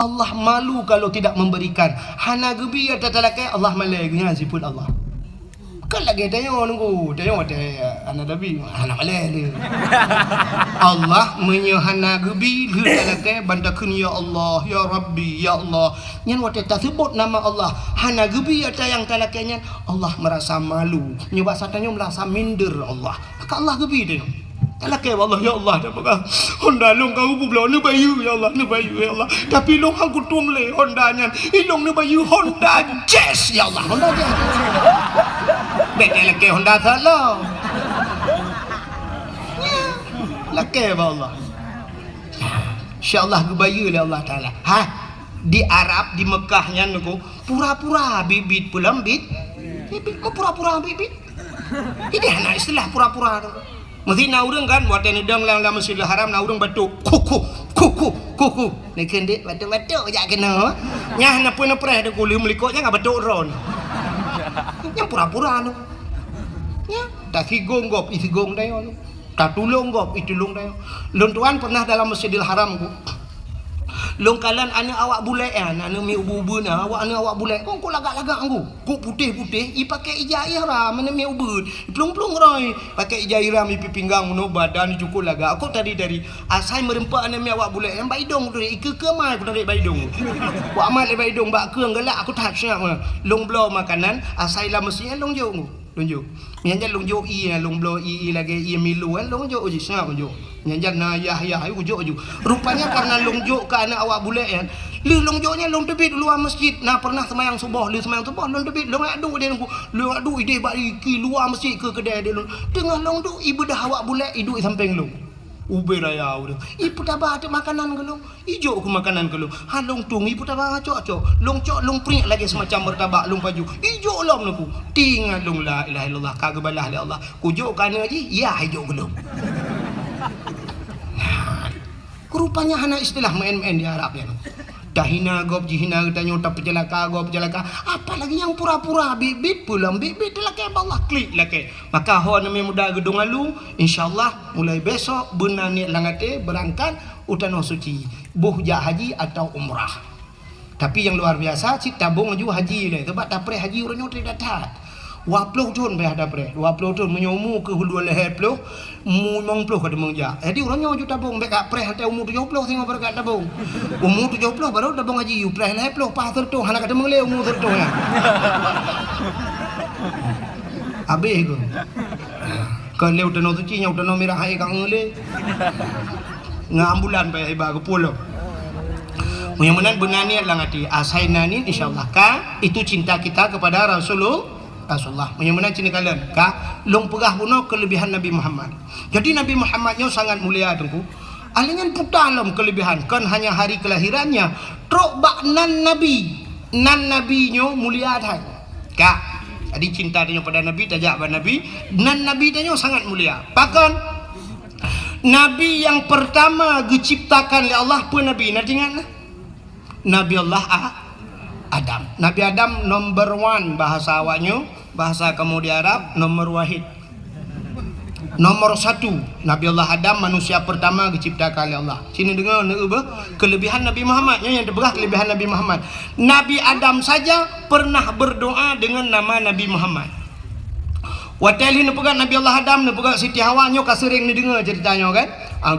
Allah malu kalau tidak memberikan. Hana gebi kata talakai Allah malainya siput Allah. Kan lagi tengok nunggu, tengok anak Nabi, anak malai dia. Allah menyehana gebi ke talakai bantakun ya Allah, ya Rabbi, ya Allah. Nyan wate tak sebut nama Allah. Hana gebi kata yang talakainya Allah merasa malu. Nyoba satanya merasa minder Allah. Maka Allah gebi dia. Talakai Allah ya Allah dah pakai Honda long kau belum ni bayu ya Allah ni bayu ya Allah tapi long aku tuang le Honda nya ilong ni bayu Honda Jazz ya Allah Honda Jazz betul lagi Honda salah lakai Allah insyaallah gebayu le Allah taala ha di Arab di Mekahnya nuku pura-pura bibit pulang bibit kok pura-pura bibit ini anak istilah pura-pura mesti na urang kan buat ni dang lang Masjidil Haram na urang batuk kuku ni kendik batuk jak kena nyah na pun preh de kulim likoknya ngah batuk ron yang pura-pura tu nya tak sigong gop isigong dayo tak tulung gop itulung dayo lon tuan pernah dalam Masjidil Haram ku long kalan ana awak bulek ana mi ubu-ubu na awak ana awak bulek kau lagak-lagak aku ku putih-putih i pakai ijah ihram mana mi ubud plung-plung roi pakai ijah ihram i pinggang no badan cukup lagak aku tadi dari asai merempak ana mi awak bulek yang baidong tu ke mai aku tarik baidong ku amat le baidong bak keung galak aku tak siap long blow makanan asai la mestinya long jo lonjo nyanja lonjo i long blow i lagi i milu lonjo uji siap lonjo nyanja na yah ayu ujo rupanya karena lonjo ke anak awak bulek ya lu longjonya long tebit luar masjid nah pernah semayang subuh long tebit long adu dia lu adu ide bari ki luar masjid ke kedai dia tengah long tu ibadah awak bulek hidup samping long ube raya udah ibu tabah ada makanan ke long ijo ke makanan ke long halong tung ibu tabah cok long pring lagi semacam bertabak long baju ijo long aku tinggal long la ilaha illallah kagak balah li Allah kujo kana ji ya ijo ke long rupanya hana istilah main-main di Arab ya dahina gop jihina tanya tak pecelaka apalagi yang pura-pura bibit pulang bibit laki Allah klik laki maka ho nami muda gedung lalu insyaallah mulai besok benar niat langate berangkat utano suci buh haji atau umrah tapi yang luar biasa si tabung ju haji le sebab dapre haji uranyo tidak dapat 20 tahun dah ada pre 20 tahun menyomu ke hulu leher ploh mu 90 kada mengja jadi orangnya ju tabung bek pre hata umur 70 tengok berkat tabung umur 70 baru tabung haji you pre leher ploh pas tertu hana kada mengle umur tertu ya abe go kalau utano tu cinya utano merah ai kang ngele ngambulan pe iba ke pulau mudah-mudahan benar niat lang hati asaina ni insyaallah ka itu cinta kita kepada Rasulullah mudah-mudahan cinta kalian ka long pegah puno kelebihan Nabi Muhammad jadi Nabi Muhammadnya sangat mulia tengku alingan putalam kelebihan kan hanya hari kelahirannya trok bak nan nabinya mulia dah ka jadi cinta tanya pada Nabi tajak pada Nabi nan Nabi tanya sangat mulia bahkan Nabi yang pertama diciptakan oleh Allah pun Nabi nanti ingat Nabi Allah Adam. Nabi Adam number 1 bahasa awaknya, bahasa kamu di Arab nomor wahid. Nomor 1 Nabi Allah Adam manusia pertama diciptakan oleh Allah. Sini dengar kelebihan Nabi Muhammad yang terberah kelebihan Nabi Muhammad. Nabi Adam saja pernah berdoa dengan nama Nabi Muhammad. Wateli ni pegat Nabi Allah Adam ni pegat Siti Hawa nyo kasering ni dengar ceritanya kan.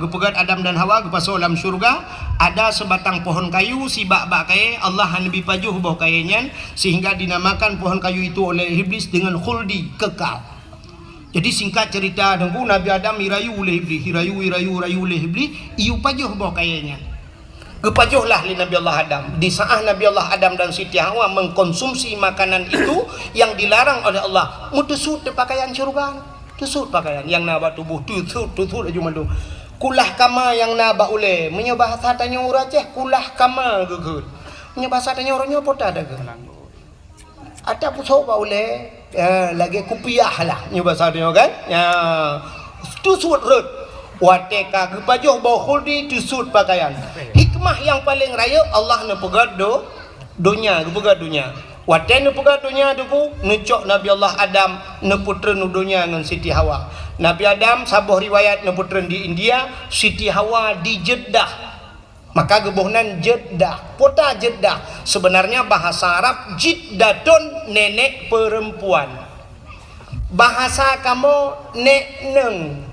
Pegat Adam dan Hawa ke pasal dalam syurga ada sebatang pohon kayu si bak-bak kaya Allah Nabi pajuh bawah kayanya sehingga dinamakan pohon kayu itu oleh iblis dengan khuldi kekal. Jadi singkat cerita dengku Nabi Adam irayu oleh iblis rayu oleh iblis iu pajuh bawah kayanya. Kepajuhlah li Nabi Allah Adam. Di saat Nabi Allah Adam dan Siti Hawa mengkonsumsi makanan itu yang dilarang oleh Allah, mutusut pakaian syurga, tusut pakaian yang naba tubuh tusut aja malu. Kulah kama yang naba ule, menyebah satanya uraceh kulah kama gegur. Menyebah satanya orangnya pota ada ke? Ada pusau ba ule, lagi kupiah lah menyebah satanya kan? Ya, tusut rut. Wateka kepajuh bau khuldi tusut pakaian. Hikmah yang paling raya Allah ne pegat dunia. Wate ne pegat dunia tu necok Nabi Allah Adam ne putra nu dunia dengan Siti Hawa. Nabi Adam sabuh riwayat ne putra di India, Siti Hawa di Jeddah. Maka gebuhnan jeddah, pota jeddah. Sebenarnya bahasa Arab jiddatun, nenek perempuan. Bahasa kamu nek neng.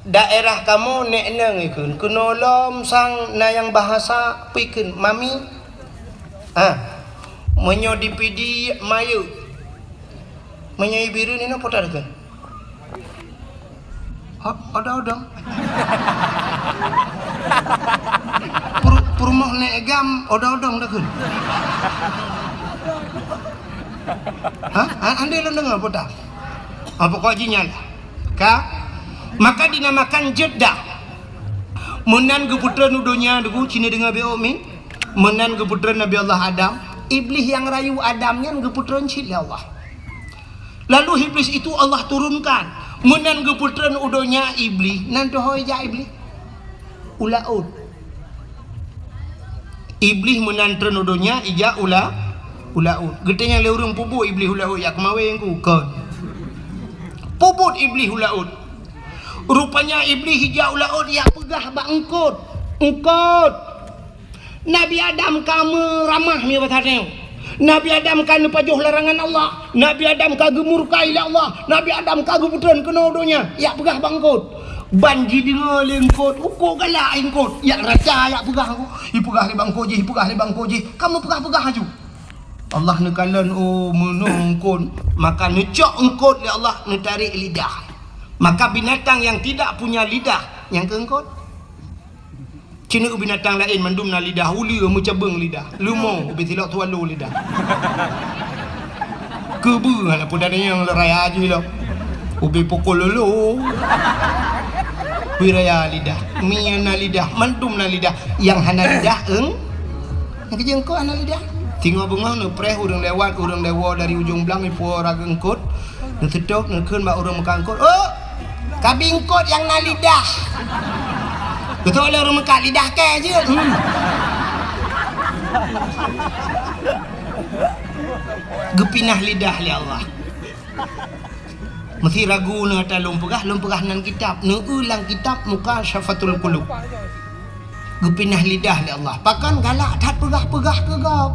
Daerah kamu nek neng ikun. Kenolom sang na yang bahasa pikun mami. Menyo dipidi mayu. Menyo biru ni na pota dekan. Ada. Perumah negam odong dah kan. Anda lo dengar apa tak? Apa kau jinya lah? Maka dinamakan jeddah. Menan keputra nudonya dugu cina dengan beomi. Menan keputra Nabi Allah Adam. Iblis yang rayu Adamnya keputra cili Allah. Lalu iblis itu Allah turunkan. Menan keputra nudonya iblis. Nanti hoja iblis. Ulaud. Iblis menan nudonya ija ulaud. Getenya le urang puput iblis ulaud ya kemawe yang ku kon. Puput iblis ulaud. Rupanya iblis hija ulaud ya pegah ba engkot. Nabi Adam kamu ramah mi batane. Nabi Adam kan pajuh larangan Allah. Nabi Adam kagum murka ila Allah. Nabi Adam kagum putran kena donya. Ya pegah bangkot. Banji dengar lengkot. Uko galak engkot. Ya raja ya pegah aku. Ipegah li bangko je. Kamu pegah haju. Allah nekalan menungkun. Maka necok engkot li Allah netarik lidah. Maka binatang yang tidak punya lidah yang keengkot. Cina binatang lain mandum na lidah uli mencabeng lidah. Lumo ubi tilak tualu lidah. Kebu lah pun ada yang raya aja lah. Ubi pukul lulu. Wiraya lidah, miyana lidah, mandum na lidah. Yang hana lidah yang kejengkot hana lidah. Tinggal bengah nu preh urang lewat urang lewa dari ujung belang ipu orang engkot. Nu sedok nu keun ba urang mekangkot. Oh, kabingkot yang na lidah. Betul lah orang Mekah lidah ke je. Gepinah lidah li Allah. Mesti ragu na ta lumpegah nan kitab, nu ulang kitab muka syafatul qulub. Gepinah lidah li Allah. Pakan galak tak pegah-pegah ke gau.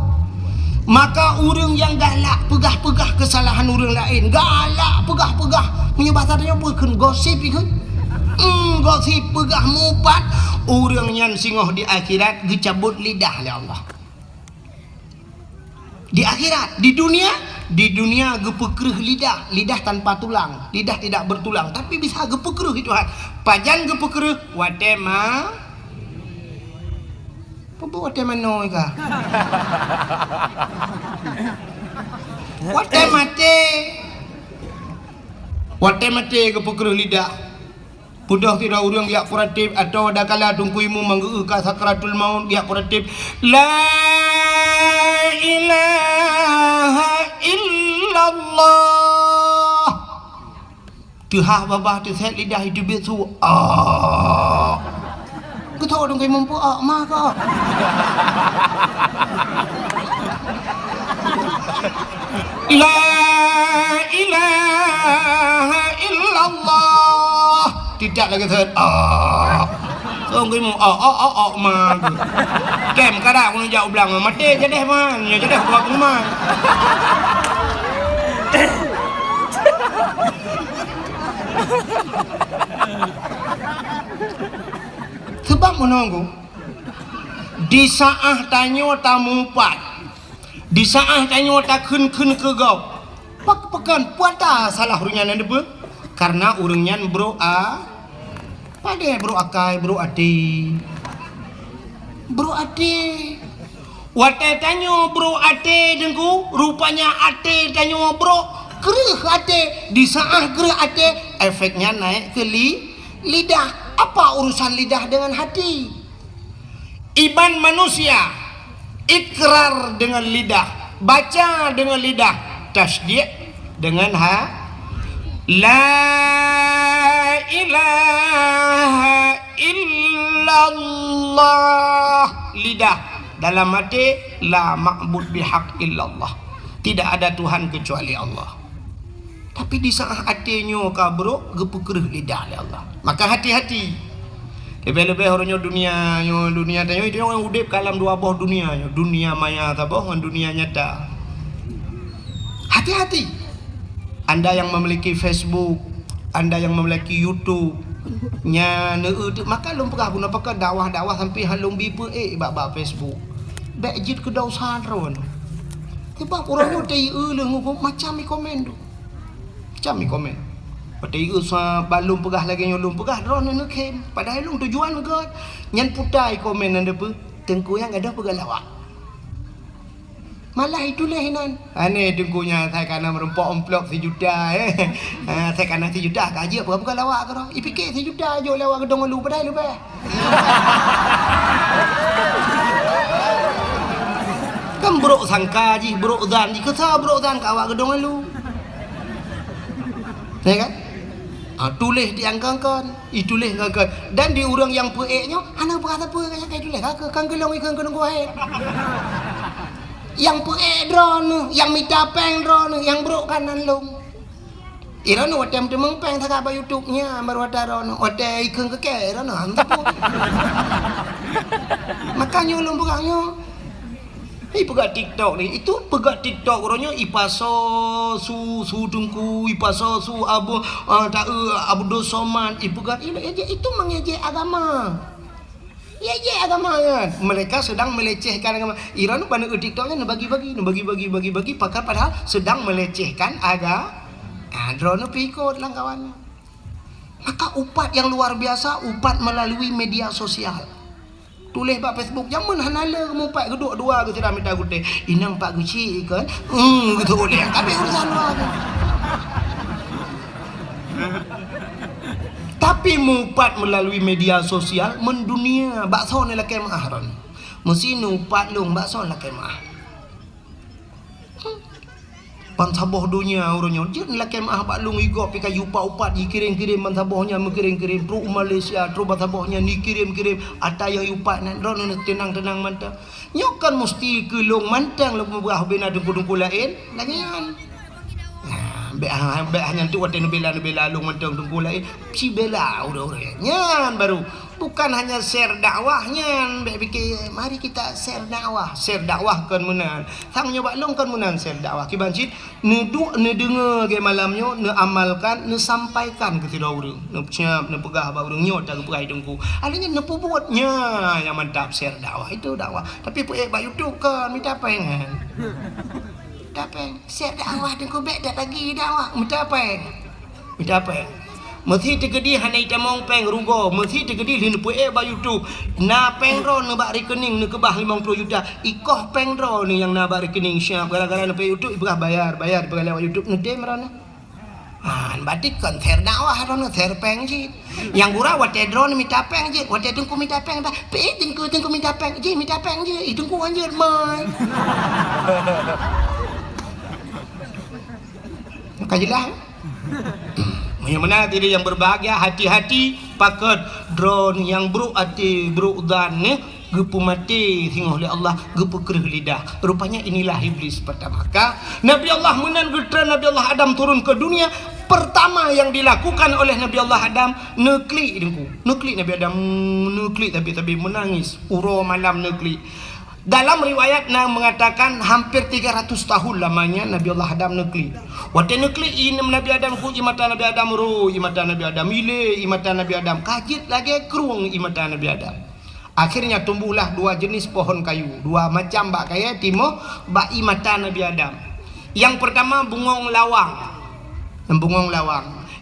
Maka orang yang galak pegah-pegah kesalahan orang lain, galak pegah-pegah menyebabkannya bukan gosip ikut. Gosip pegah mupat orang yang singoh di akhirat dicabut lidah oleh Allah. Di akhirat, di dunia gepekreh lidah tanpa tulang, lidah tidak bertulang tapi bisa gepekreh itu Tuhan. Pajan gepekreh watema apa watema noi ka watemate gepekreh lidah. Pudah tidak urang dia kuratip atau ada kala tungkuimu manggu ka sakratul maut dia kuratip la ilaha illallah. Tuha babah tu set lidah hidup itu ku tahu tungkuimu pu mah ka. La ilaha illallah. Tidak lagi third Tunggu mu mah. Kem kada aku jauh belang mati je deh man. Ya je deh buat rumah. Sebab menunggu di saat tanyo tamu pat. Di saat tanyo tak kun ke gau. Pekan puata salah runya nan depe. Karena urangnya bro pada bro akai bro ati wate tanyo bro ate dengku rupanya ate tanyo bro gereh ate di saat gereh ate efeknya naik ke lidah. Apa urusan lidah dengan hati? Iman manusia ikrar dengan lidah, baca dengan lidah, tasdik dengan La ilaha illallah. Lidah dalam hati la ma'bud bihaq illallah. Tidak ada Tuhan kecuali Allah. Tapi di saat hatinya kabro gepekereh lidah oleh Allah. Maka hati-hati. Lebih-lebih orangnya dunia tanya itu orang udip kalam dua boh dunia maya taboh dengan dunia nyata. Hati-hati. Anda yang memiliki Facebook, Anda yang memiliki YouTube, maka lum pegah guna pakai dakwah sampai halum bipe bab Facebook. Baik jid ke dausan ron. Sebab orang tu macam ni komen tu. Macam ni komen. Pati usah balum pegah lagi nyolum pegah ron nak kem. Padahal lum tujuan ke nyan putai komen anda pe tengku yang ada pegah lawak. Malah itulah hinan. Ane tengkunya saya kana merempok amplop 1 juta saya kana 1 juta gaji apa bukan lawak ke dah. Fikir 1 juta je lawak gedong lu padahal lu bah. Kan buruk sangka ji, buruk zan ji, kesah buruk zan ka awak gedong lu. Ya kan? Tulis diangkangkan, itulis ngangkan. Dan di orang yang peeknya, anak berkata apa kayak tulis kan gelong ikan kena kuat. Yang peek drone, yang minta peng drone, yang buruk kanan long. Iran watem temeng peng tak apa YouTube-nya baru ada drone. Watem ikan keke drone hantu. Makanya long bukannya. Pegat TikTok ni, itu pegat TikTok orangnya ipaso su tungku ipaso su abu abu dosoman ipegat itu mengejek agama. Ya agama kan. Mereka sedang melecehkan agama. Iran pada TikToknya bagi-bagi padahal sedang melecehkan agama. Drone pikot lang kawannya. Maka upat yang luar biasa, upat melalui media sosial. Tulis pak Facebook zaman hanala kamu pak geduk dua ke tidak minta gute inang pak guci kan gitu boleh tapi urusan luar tapi mupat melalui media sosial mendunia bakso ni lah kemah ron mesti nupat long bakso lah kemah pansaboh dunia orangnya dia ni lah kemah bak long igop pika yupa upat dikirim-kirim pansabohnya mengirim-kirim pro Malaysia tro pansabohnya ni kirim-kirim ata yang yupat nan ron tenang-tenang mantap nyokan mesti ke long mantang lu berah bena dengku-dengku lain lagian be hanya tu waten bela long mantang dengku lain si bela orang nyan baru bukan hanya share dakwahnya be fikir mari kita share dakwah kan menang sang nyoba long kan menang share dakwah ki bancit ne dengar ke malamnya ne amalkan ne sampaikan ke tidak orang ne siap ne pegah ba orang nyot tak pegai dengku alanya ne buatnya yang mantap share dakwah itu dakwah tapi ba YouTube kan minta pengen tapeng share dakwah dengku be dak lagi dakwah minta pengen mesti tegedi hanai tamong peng rugo mesti tegedi lin pue ba YouTube na peng ro ne ba rekening ne kebah 50 juta ikoh peng ro ni yang na ba rekening siap gara-gara ne pe YouTube ibah bayar bagi lewat YouTube ne dem ro ne batik kan share dakwah ro ne share peng ji yang gura wate drone minta peng ji wate tungku minta peng ba pe tungku minta peng ji itu ku anjir mai kajilah yang mana tadi yang berbahagia hati-hati pakai drone yang buruk hati buruk dan gepu mati singgoh oleh Allah gepu kerih lidah rupanya inilah iblis pertama maka Nabi Allah menan getra Nabi Allah Adam turun ke dunia pertama yang dilakukan oleh Nabi Allah Adam neklik Nabi Adam neklik tapi menangis uro malam neklik. Dalam riwayat yang mengatakan hampir 300 tahun lamanya Nabi Allah Adam nekli. Waktu nekli ini Nabi Adam ku imata Nabi Adam ru imata Nabi Adam ile imata Nabi Adam kajit lagi keruang imata Nabi Adam. Akhirnya tumbuhlah 2 jenis pohon kayu, 2 macam bak kaya timo bak imata Nabi Adam. Yang pertama bungong lawang.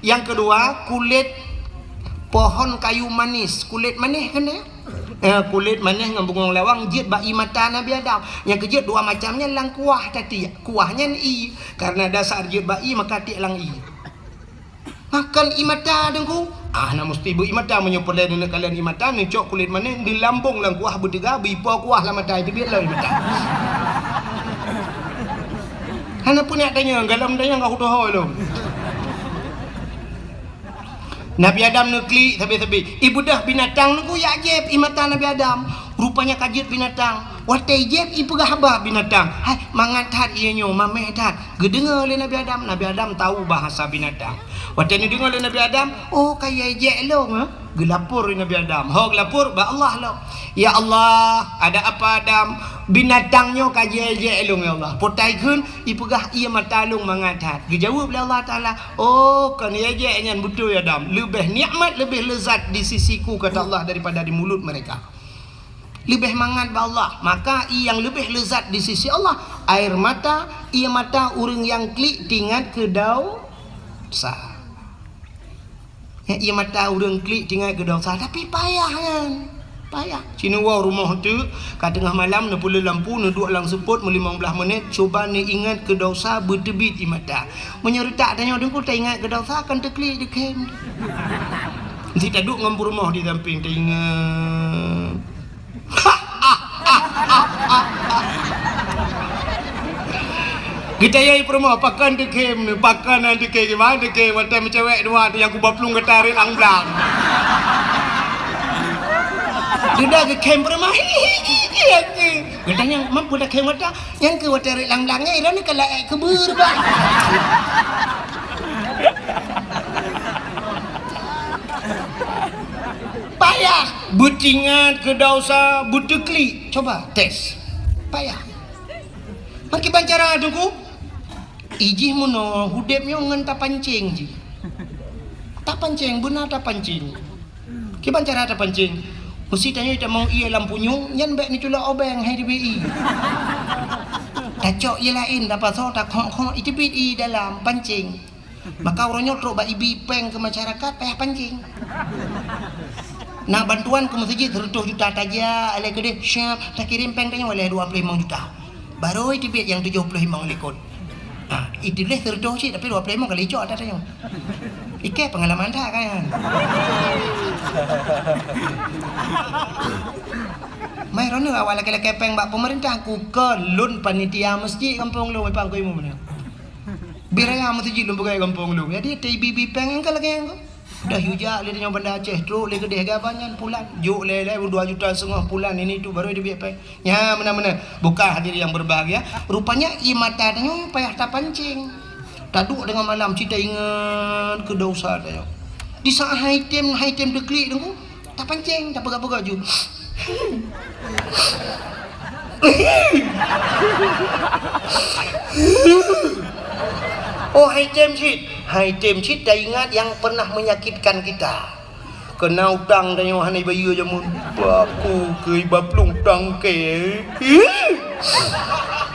Yang kedua kulit pohon kayu manis, kulit manis kan ya? Kulit manis dengan bungong lawang jid bak mata Nabi Adam. Yang kejid 2 macamnya lang kuah tadi. Kuahnya i karena dasar jid bak maka ti lang i. Makan imata dengku. Nak mesti bu imata menyopoleh dengan kalian imata ni cok kulit manis di lambung lang kuah bertiga bipo kuah lah mata itu biarlah imata. Hana punya tanya galam tanya enggak tahu lo. Nabi Adam nekli tapi ibu dah binatang nunggu ya ajib imata Nabi Adam rupanya kajit binatang watai jet i pegah habab binatang. Hai mangat hat ianyo mameh hat. Gedengar oleh Nabi Adam. Nabi Adam tahu bahasa binatang. Watai ni dengar oleh Nabi Adam, oh kaya jet lo ha. Gelapur Nabi Adam. Ho gelapur ba Allah lo. Ya Allah, ada apa Adam? Binatangnya kaya jet lo ya Allah. Potai kun i pegah ia matalung mangat hat. Dijawab oleh Allah Taala, oh kan ya jet nyan betul ya Adam. Lebih nikmat, lebih lezat di sisiku kata Allah daripada di mulut mereka. Lebih mangat ba Allah, maka yang lebih lezat di sisi Allah air mata, ia mata orang yang klik tingkat ke dosa. Ia mata orang klik tingkat ke dosa, tapi payah kan. Payah. Cina rumah tu kat tengah malam nak pula lampu nak duduk lang seput 15 minit cuba ni ingat ke dosa bertebit di mata. Menyeretak tanya dengku tak ingat ke dosa akan terklik di kem. Nanti tak duduk ngampu rumah di samping tak ingat. Kita yai perempuan pakan dekem ni, pakan nanti ke gimana dekem macam cewek dua tu yang kubah pelung ke tarik ang belang. Dia dah ke kem perempuan. Katanya mampu dah kem wata yang ke wata tarik lang belangnya ira ni kalau kebur bah. Payah butingat ke dosa butuh klik. Coba tes. Payah. Makin bancara tunggu. Ijih muno hudepnya ngan tak pancing ji. Tak pancing benar tak pancing. Ki bancara tak pancing. Mesti tanya tak mau ia lampunya nyan bek ni tula obeng hai DBI. Tacok ia lain dapat so tak khong itu BI dalam pancing. Maka orangnya teruk bak ibi peng ke masyarakat payah pancing. Nak bantuan ke masjid 100 juta taja alai ke dia siap tak kirim peng tanya oleh 25 juta. Baru itu biar yang 75 lekot. Ah, itu boleh 100 sih tapi 25 kali cok ada tanya. Ikai pengalaman dah kan. Mai rono awal laki-laki peng bak pemerintah ku ke lun panitia masjid kampung lu pang ku imu mana. Biraya masjid lu bukai kampung lu. Jadi TBB peng engkau lagi engkau. Dah hujak le dengan benda Aceh teruk le gede gabanyan pulan. Juk le 2 juta setengah pulan ini tu baru dia biar peng. Ya mana-mana. Bukan hadir yang berbahagia. Rupanya i mata tanya payah tak pancing. Taduk dengan malam cerita ingat ke dosa tanya. Di saat item deklik tengku tak pancing tak pegang-pegang ju. Oh item shit dah ingat yang pernah menyakitkan kita. Kena utang tanya hanai bayu jamun. Baku ke baplung utang ke.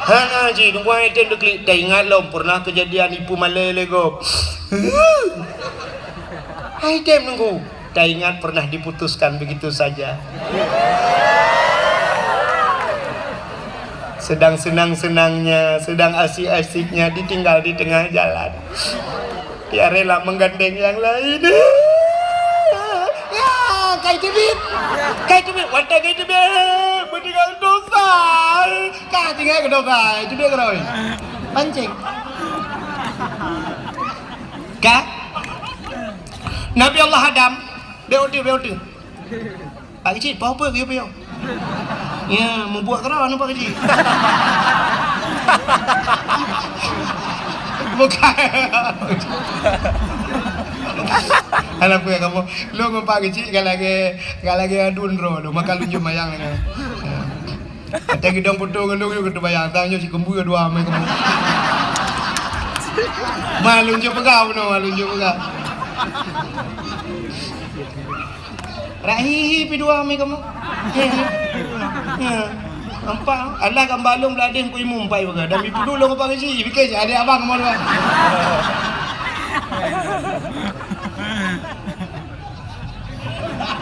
Hana ji tunggu item deklik dah ingat lom pernah kejadian ipu malai lego. Item nunggu dah ingat pernah diputuskan begitu saja. Sedang senang-senangnya, sedang asik-asiknya ditinggal di tengah jalan. Dia rela menggandeng yang lain. Ya, kai tebit, wadah kai tebit, bertinggal dosa. Kah tinggal ke dosa, itu dia keroi. Pancing. Kah? Nabi Allah Adam, beotu. Pak kecil, apa dia? Ya, membuat kerana nampak kecil. Bukan. Anak punya kamu, lu ngumpak kecil kalau lagi adun ro, maka lu cuma yang ni. Ada gedong potong lu kita bayang tanya si kembu dua mai kamu. Malu je pegau no, malu je pegau. Rahi pi dua mai kamu. Ya. Nampak Allah kan balung belading ku imu mpai baga. Dan ibu dulu ngapa kecil, fikir ada abang kemana bang.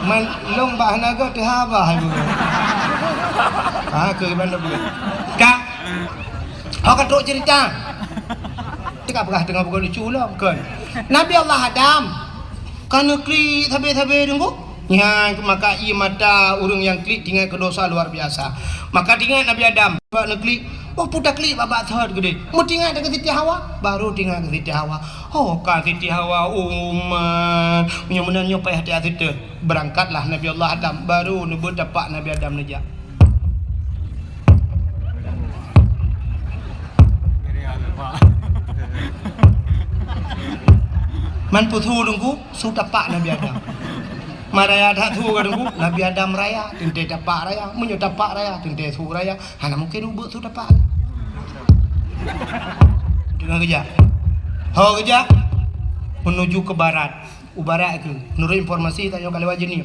Man long bah naga teh abah ibu. Ke mana boleh. Kak. Hok katok cerita. Tika pegah tengah bukan lucu lah bukan. Nabi Allah Adam kan klik tabe-tabe dengku. Ya, maka ia mata orang yang klik tinggal ke dosa luar biasa. Maka tinggal Nabi Adam buat klik. Oh putar klik babak third gede. Mau tinggal ke Siti Hawa, baru tinggal ke Siti Hawa. Oh kan Siti Hawa umat. Menyenangnya payah hati-hati tu. Berangkatlah Nabi Allah Adam baru nebut dapat Nabi Adam najak. Man putu dengku sudah pak Nabi Adam. Maraya dah tu dengku Nabi Adam raya, tente tapak raya, menyo tapak raya, tente tu raya. Hana mungkin ubuk sudah pak. Dengan kerja. Ho kerja menuju ke barat. Ubarat ke. Menurut informasi tanya kalau wajib ni.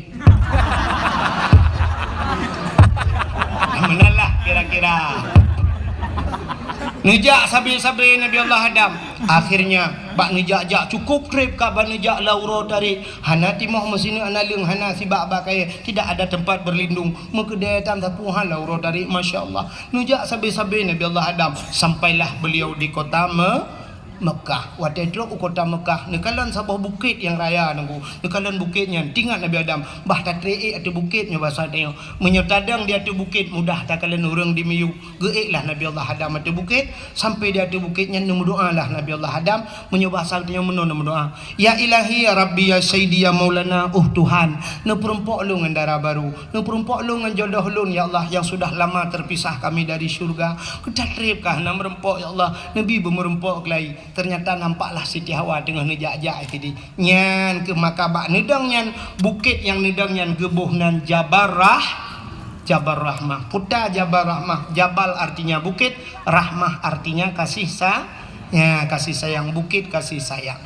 Menalah kira-kira. Nejak sabi-sabi Nabi Allah Adam. Akhirnya bak nejak-jak cukup trip ka bak nejak lauro dari hana timoh mesini analung hana si bak kaya tidak ada tempat berlindung. Maka dia tam tapuhan lauro dari masya-Allah. Nejak sabi-sabi Nabi Allah Adam sampailah beliau di kota Mekah. Waktu itu kota Mekah nekalan sebuah bukit yang raya nunggu. Nekalan bukitnya tinggal Nabi Adam. Bah tak treik ada bukitnya bahasa dia. Menyotadang dia tu bukit mudah tak kalian orang di miyu. Geiklah Nabi Allah Adam ada bukit sampai dia tu bukitnya nemu doa lah Nabi Allah Adam menyubah dia nemu doa. Ya Ilahi ya Rabbi ya Sayyidi ya Maulana Tuhan. Ne perompok lu ngandara baru. Ne perompok lu nganjodoh lu ya Allah yang sudah lama terpisah kami dari syurga. Kedatripkah na merempok ya Allah. Nabi bermerempok kelai. Ternyata nampaklah Siti Hawa tengah nejak-jak tadi. Nyan ke makabak nedang nyan bukit yang nedang nyan gebuh nan Jabal Rahmah. Puta Jabal Rahmah. Jabal artinya bukit, Rahmah artinya kasih sayang, bukit kasih sayang.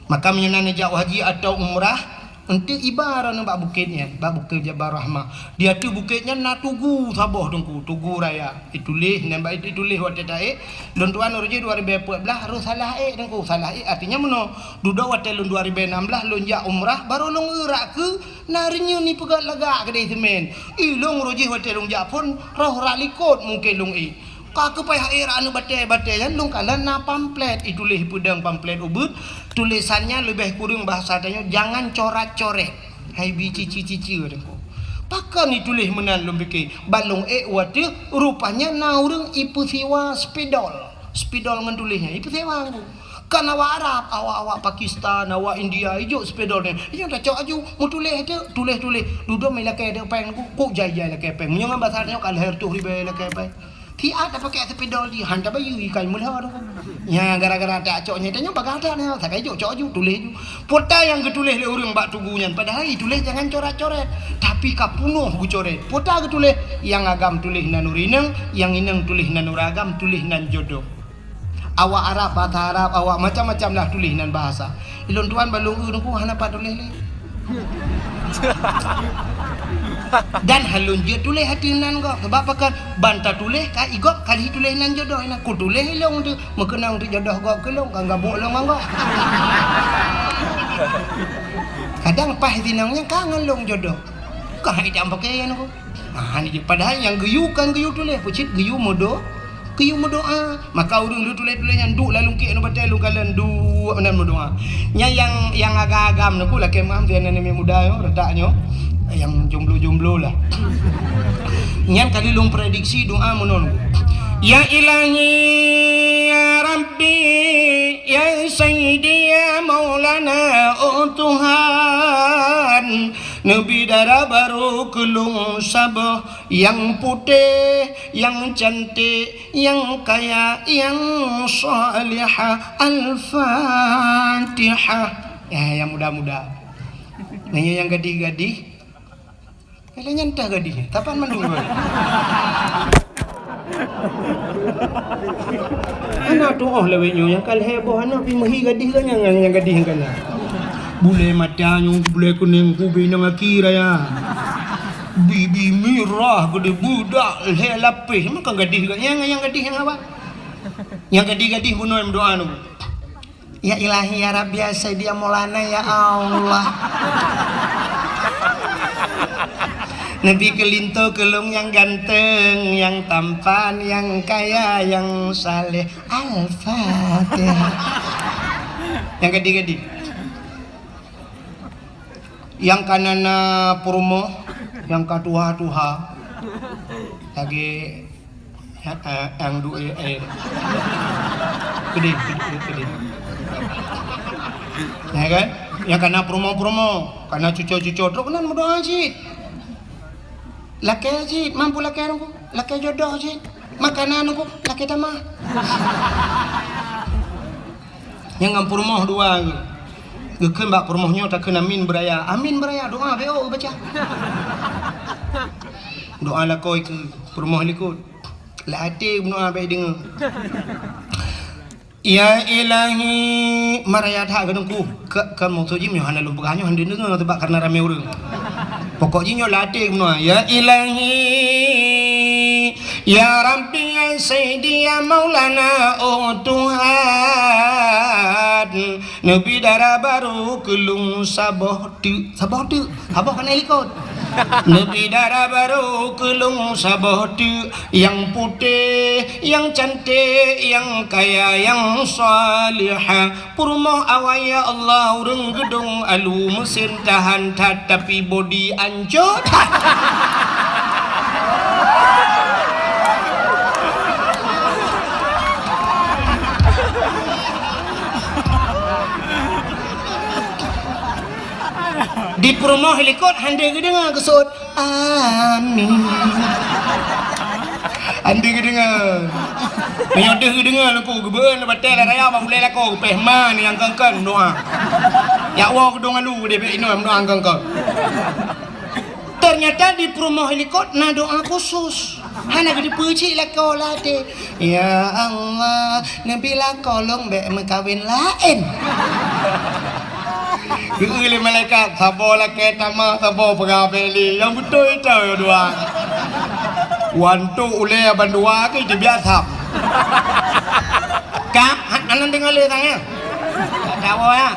Maka menyana nejak haji atau umrah ente ibarat bak bukitnya, bak bukit Jabal Rahmah. Dia tu bukitnya nak tugu saboh dengku, tugu raya. Itulih nambah itulih waktu tae. Lon tuan urji 2014 harus salah dengku. Salah artinya meno. Duda waktu lon 2016 lon jak umrah baru lon gerak ke narinya ni pegat lagak kedai semen. Long urji waktu lon jak pun roh ralikot mungkin lon Kaka payah era anu batai-batai kan lung kalan na pamflet itulah pedang pamflet ubud tulisannya lebih kurang bahasa tanya jangan coret-coret hai bi cici-cici dengko pakan itulah menan lum beke balong wate rupanya na urang ipu siwa spidol ngendulihnya ipu sewa aku kan awak Arab awak Pakistan awak India ijo spidol ni ijo dah cok aju mu tulis duduk mai lakai de peng ku jaya lakai peng menyo bahasa tanya kal her tu ribe lakai peng Ti ada pakai sepedol di hantar bayu ikai mulah tu. Ya gara-gara tak coknya tanya bagada ni sampai cok ju tulis ju. Pota yang ketulis le urang bak tugunya padahal tulis jangan coret-coret. Tapi kapunuh gu coret. Pota ketulis yang agam tulis nan urineng, yang ineng tulis nan uragam tulis nan jodoh. Awak Arab bahasa Arab awak macam-macam lah tulis nan bahasa. Ilon tuan balung urang ku hana pak tulis le. Dan halun je tulis hati nan kau sebab pakan banta tulis ka igok kali tulis nan jodoh nak ku tulis long tu mekenang tu jodoh kau kelong kan gabuk long kau kadang pah tinangnya kangen long jodoh kah tidak pakai yang kau ni padahal yang geyu tulis pucit geyu modo maka urang lu tulis yang duk lalu ke anu batai lu kalan du nan doa nya yang agak-agam nu ku lah kemam dia nan muda yo redaknyo yang jomblo lah. Nyan kali long prediksi doa menon. Ya Ilahi ya Rabbi ya Sayyidi ya Maulana Tuhan Nabi darah baru kelung sabah yang putih yang cantik yang kaya yang salihah Al-Fatihah yang muda-muda nanya yang gadih-gadih kalau nyantah gadih, tapan mandung. Anak tu lewetnya yang kal heboh anak pi mahi gadih kan yang gadih kan. Bule matanya bule kuning kubi nang akira ya. Bibi mirah gede budak le lapis makan gadih kan yang gadih yang apa? Yang gadih-gadih bunuh doa nu. Ya Ilahi ya Rabbi ya Sayyidi ya Maulana ya Allah. Nabi kelinto kelung yang ganteng, yang tampan, yang kaya, yang saleh. Al-Fatihah. Yang gede-gede. Yang kanana purmo, yang katuha-tuha. Lagi yang dua gede. Ya kan? Yang kana promo, kana cucu-cucu terus kenan berdoa sih. Laki haji, mampu laki aku, laki jodoh haji, makanan aku, laki tamah. Yang ngampur moh dua, Gekeun bak rumahnya tak kena amin beraya. Amin beraya doa beo baca. Doa lah koi ke rumah likut. La hati doa bae dengar. Ya ilahi maraya dah gedungku. Ke maksudnya nyo hana lupa kanyo hande dengar sebab karena ramai orang. Pokoknya nyo la hati doa. Ya ilahi ya Rabbi ya Sayyidi ya Maulana oh Tuhan Nabi darah baru kelung sabah tu kan ikut Nabi darah baru kelung sabah tu yang putih yang cantik yang kaya yang salihah purmoh awaya Allah urang gedung alu mesin tahan tapi body anjot. Di promo helikot hande gedenga kesut amin hande gedenga menyodeh gedenga laku gebeun batel raya ba boleh laku pehman yang kengkeng doa ya wa gedung alu de be ino doa kengkeng ternyata di promo helikot na doa khusus hana gede peuci laku lade ya Allah nabi la kolong be mekawin lain. Oleh malaikat sabar lah kereta mah sabar perabeli yang betul itu dua wantu oleh abang dua ke dia biasa kak anan dengar le tanya tahu ya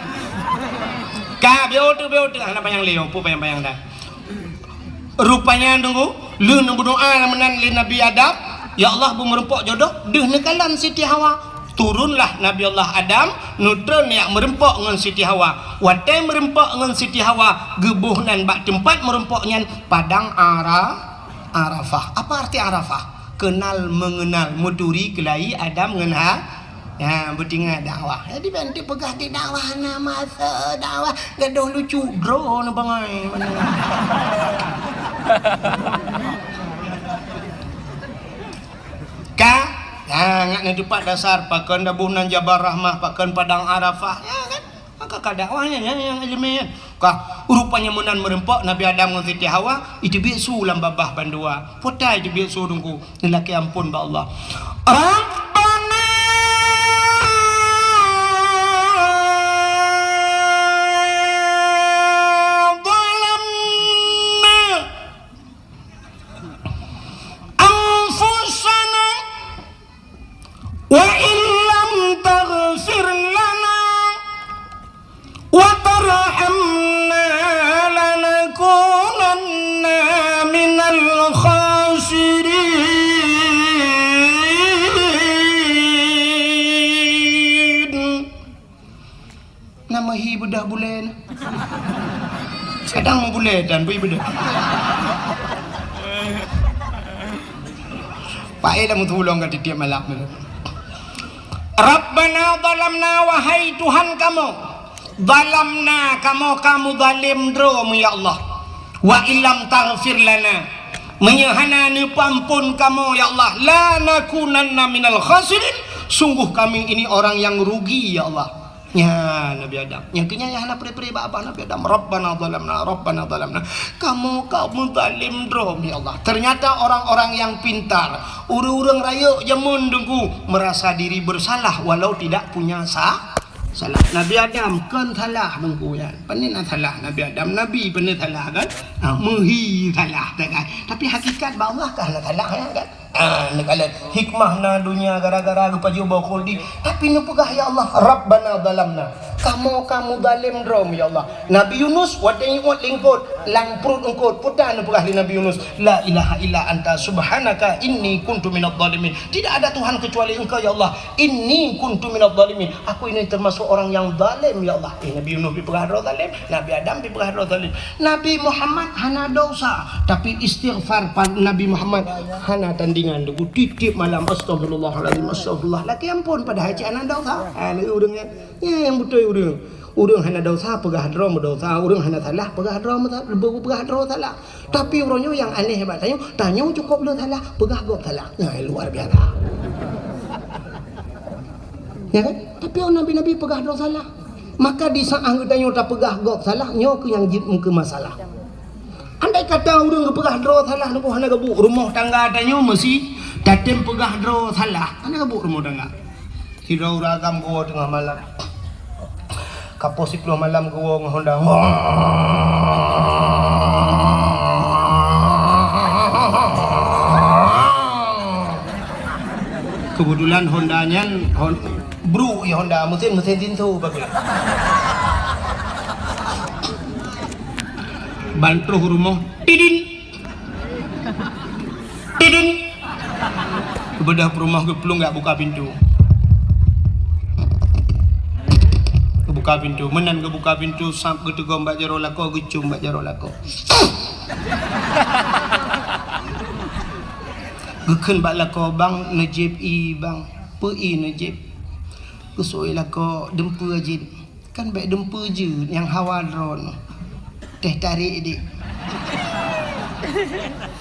kak biar tu anak panjang leo pu panjang dah rupanya tunggu lu nunggu doa menan li Nabi Adam ya Allah bu merempok jodoh deh nekalan Siti Hawa turunlah Nabi Allah Adam nutron yang merempok dengan Siti Hawa watai merempok dengan Siti Hawa gebuhnan bak tempat merempoknya padang Arafah. Apa arti Arafah? Kenal mengenal muturi kelai Adam dengan ya bertinggal dakwah jadi bantu pegah di dakwah nama dakwah gaduh lucu bro na bangai ka ngak ni tempat dasar pakan dabunan Jabal Rahmah pakan padang Arafah ya kan maka kadakwahnya yang ilmiah kah rupanya menan merempok Nabi Adam dengan Siti Hawa itu bisu lam babah bandua potai itu bisu dungku lelaki ampun ba Allah Rabbana wa illam taghfir lana wa tarhamna lanakunanna minal khasirin. Nama hi bedah bulan kadang mau bulan dan bui bedah Pak Eda mau tolong kat tiap malam Rabbana zalamna wahai Tuhan kamu zalamna kamu zalim drom ya Allah wa illam taghfir lana menyahana ni pampun kamu ya Allah la nakunanna minal khasirin sungguh kami ini orang yang rugi ya Allah ya Nabi Adam yang kenya ya hana peri-peri apa Nabi Adam Rabbana zalamna kamu zalim drom ya Allah. Ternyata orang-orang yang pintar urang raya jamun dengku merasa diri bersalah walau tidak punya salah. Nabi Adam kan salah dengku ya panin salah Nabi Adam Nabi benar salah kan muhi salah kan tapi hakikat ba Allah kan salah ya kan nekalan hikmah na dunia gara-gara lupa jumpa khuldi tapi nupugah ya Allah Rabbana zalamna kamu zalim drom ya Allah. Nabi Yunus watai wat lingkut lang perut ungkut putan nupugah di Nabi Yunus la ilaha illa anta subhanaka inni kuntu minadh dhalimin tidak ada Tuhan kecuali engkau ya Allah inni kuntu minadh dhalimin aku ini termasuk orang yang zalim ya Allah. Nabi Yunus dipegah zalim Nabi Adam dipegah zalim Nabi Muhammad hana dosa tapi istighfar Nabi Muhammad hana tandingan dugu titip malam astagfirullahaladzim astagfirullah laki ampun pada haji anak dosa ni urangnya ya yang betul urang hana dosa pegah drom dosa urang hana salah pegah drom pegah drom salah tapi orangnya yang aneh hebat tanya cukup lu salah pegah gop salah luar biasa ya kan tapi nabi-nabi pegah drom salah Maka di saat anggotanya tak pegah gok salah, nyo ke yang jid muka masalah. Andai kata orang pegah dro salah, nak hana gebuk rumah tangga tanya mesti datem pegah dro salah, hana gebuk rumah tangga. Hirau ragam gua tengah malam. Kapos 10 malam gua ngehonda. Kebetulan Hondanya bro ya Honda mesin tintu bagus. Bantu rumah tidin kebedah rumah ke pelung nggak buka pintu, kebuka pintu menan kebuka pintu sampai ketego mbak jaro lako gecum mbak jaro lako geken mbak lako bang nejib i bang pi nejib kusoi lako dempu aja kan baik dempu je yang hawa drone teh tarik dik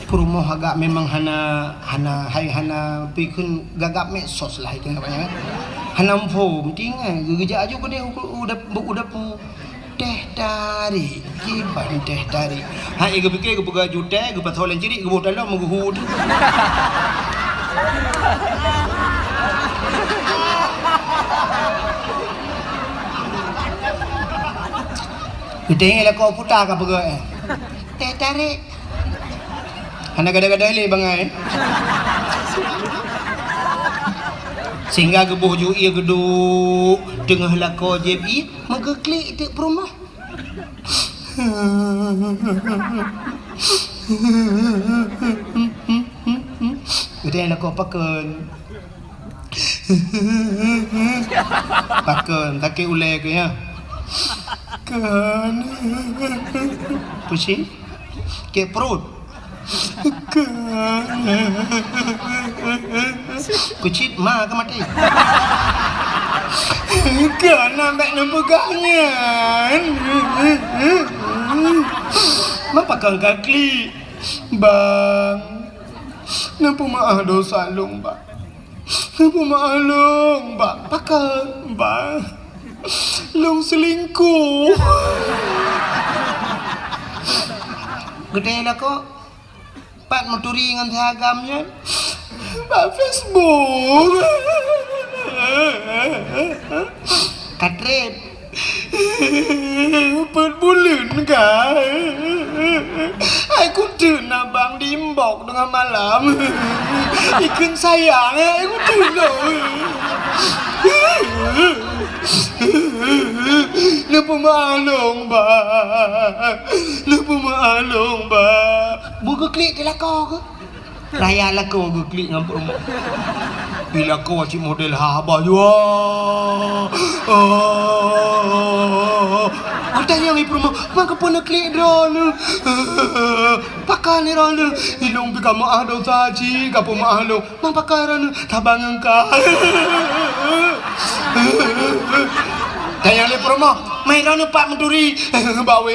perumoh agak memang hana pikun gagap medsos lah itu namanya kan hana form tinggal geja aja kau dia udah pu teh tarik kiban teh tarik hai ge pikir ge pega juta ge patholen ciri ge botan lo mengguhud Gedeng lah kau putar ke apa teh tarik anak gada-gada ni bangai sehingga gebuh ju ia geduk tengah lako JB maka klik tik perumah gedeng lako paken kaki ulai ke ya kan pusing ke perut kan kucit ma ke mati kan nampak nempegangnya mapakang kaki bang nampu maah dosa long bang nampu maah long bang pakang bang long selingkuh gede lah kok pat menturi dengan seragamnya pak Facebook katrep per bulan kah aku tuna bang dimbok tengah malam ikan sayang aku tuna lupa malung bang lupa malung bang buka klik ke lako ke raya lako buka klik ngampuk rumah bila kau cik model haba jua tanya ni rumah maka pun nak klik drone pakai ni drone ilung bika maah dosa cik kapu maah lo mang pakai drone tabang engkau tanya ni rumah main drone pak menturi bawa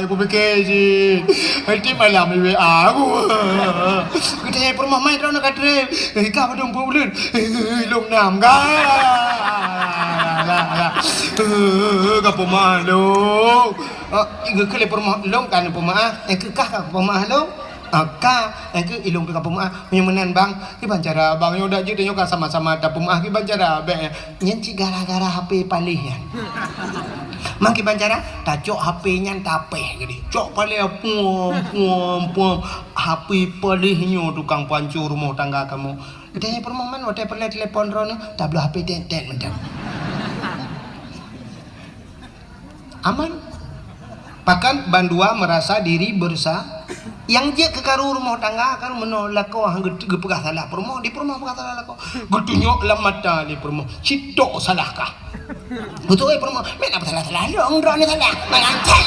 ibu fikir je nanti malam WA aku kita yang rumah main drone kat trip kau dong bulan ilung nam kau pemalu iga kali pemah long kan pemah kekah kah pemah long ka ke ilung pika pemah menenan bang iban cara bang yo dak je denyo kan sama-sama ta pemah iban cara be nyenci gara-gara HP palih ya mang iban cara ta cok HP nyan tapeh gede cok palih pom HP palihnya tukang pancur rumah tangga kamu gedenya permoman wate perle telepon rono tablo HP tet mendan aman bahkan bandua merasa diri bersah yang dia kekaru rumah tangga kan menolak kau hang gepegah salah permo di permo pegah salah kau gedunyok lam mata di permo citok salahkah betul permo men apa salah dong drone salah mengancel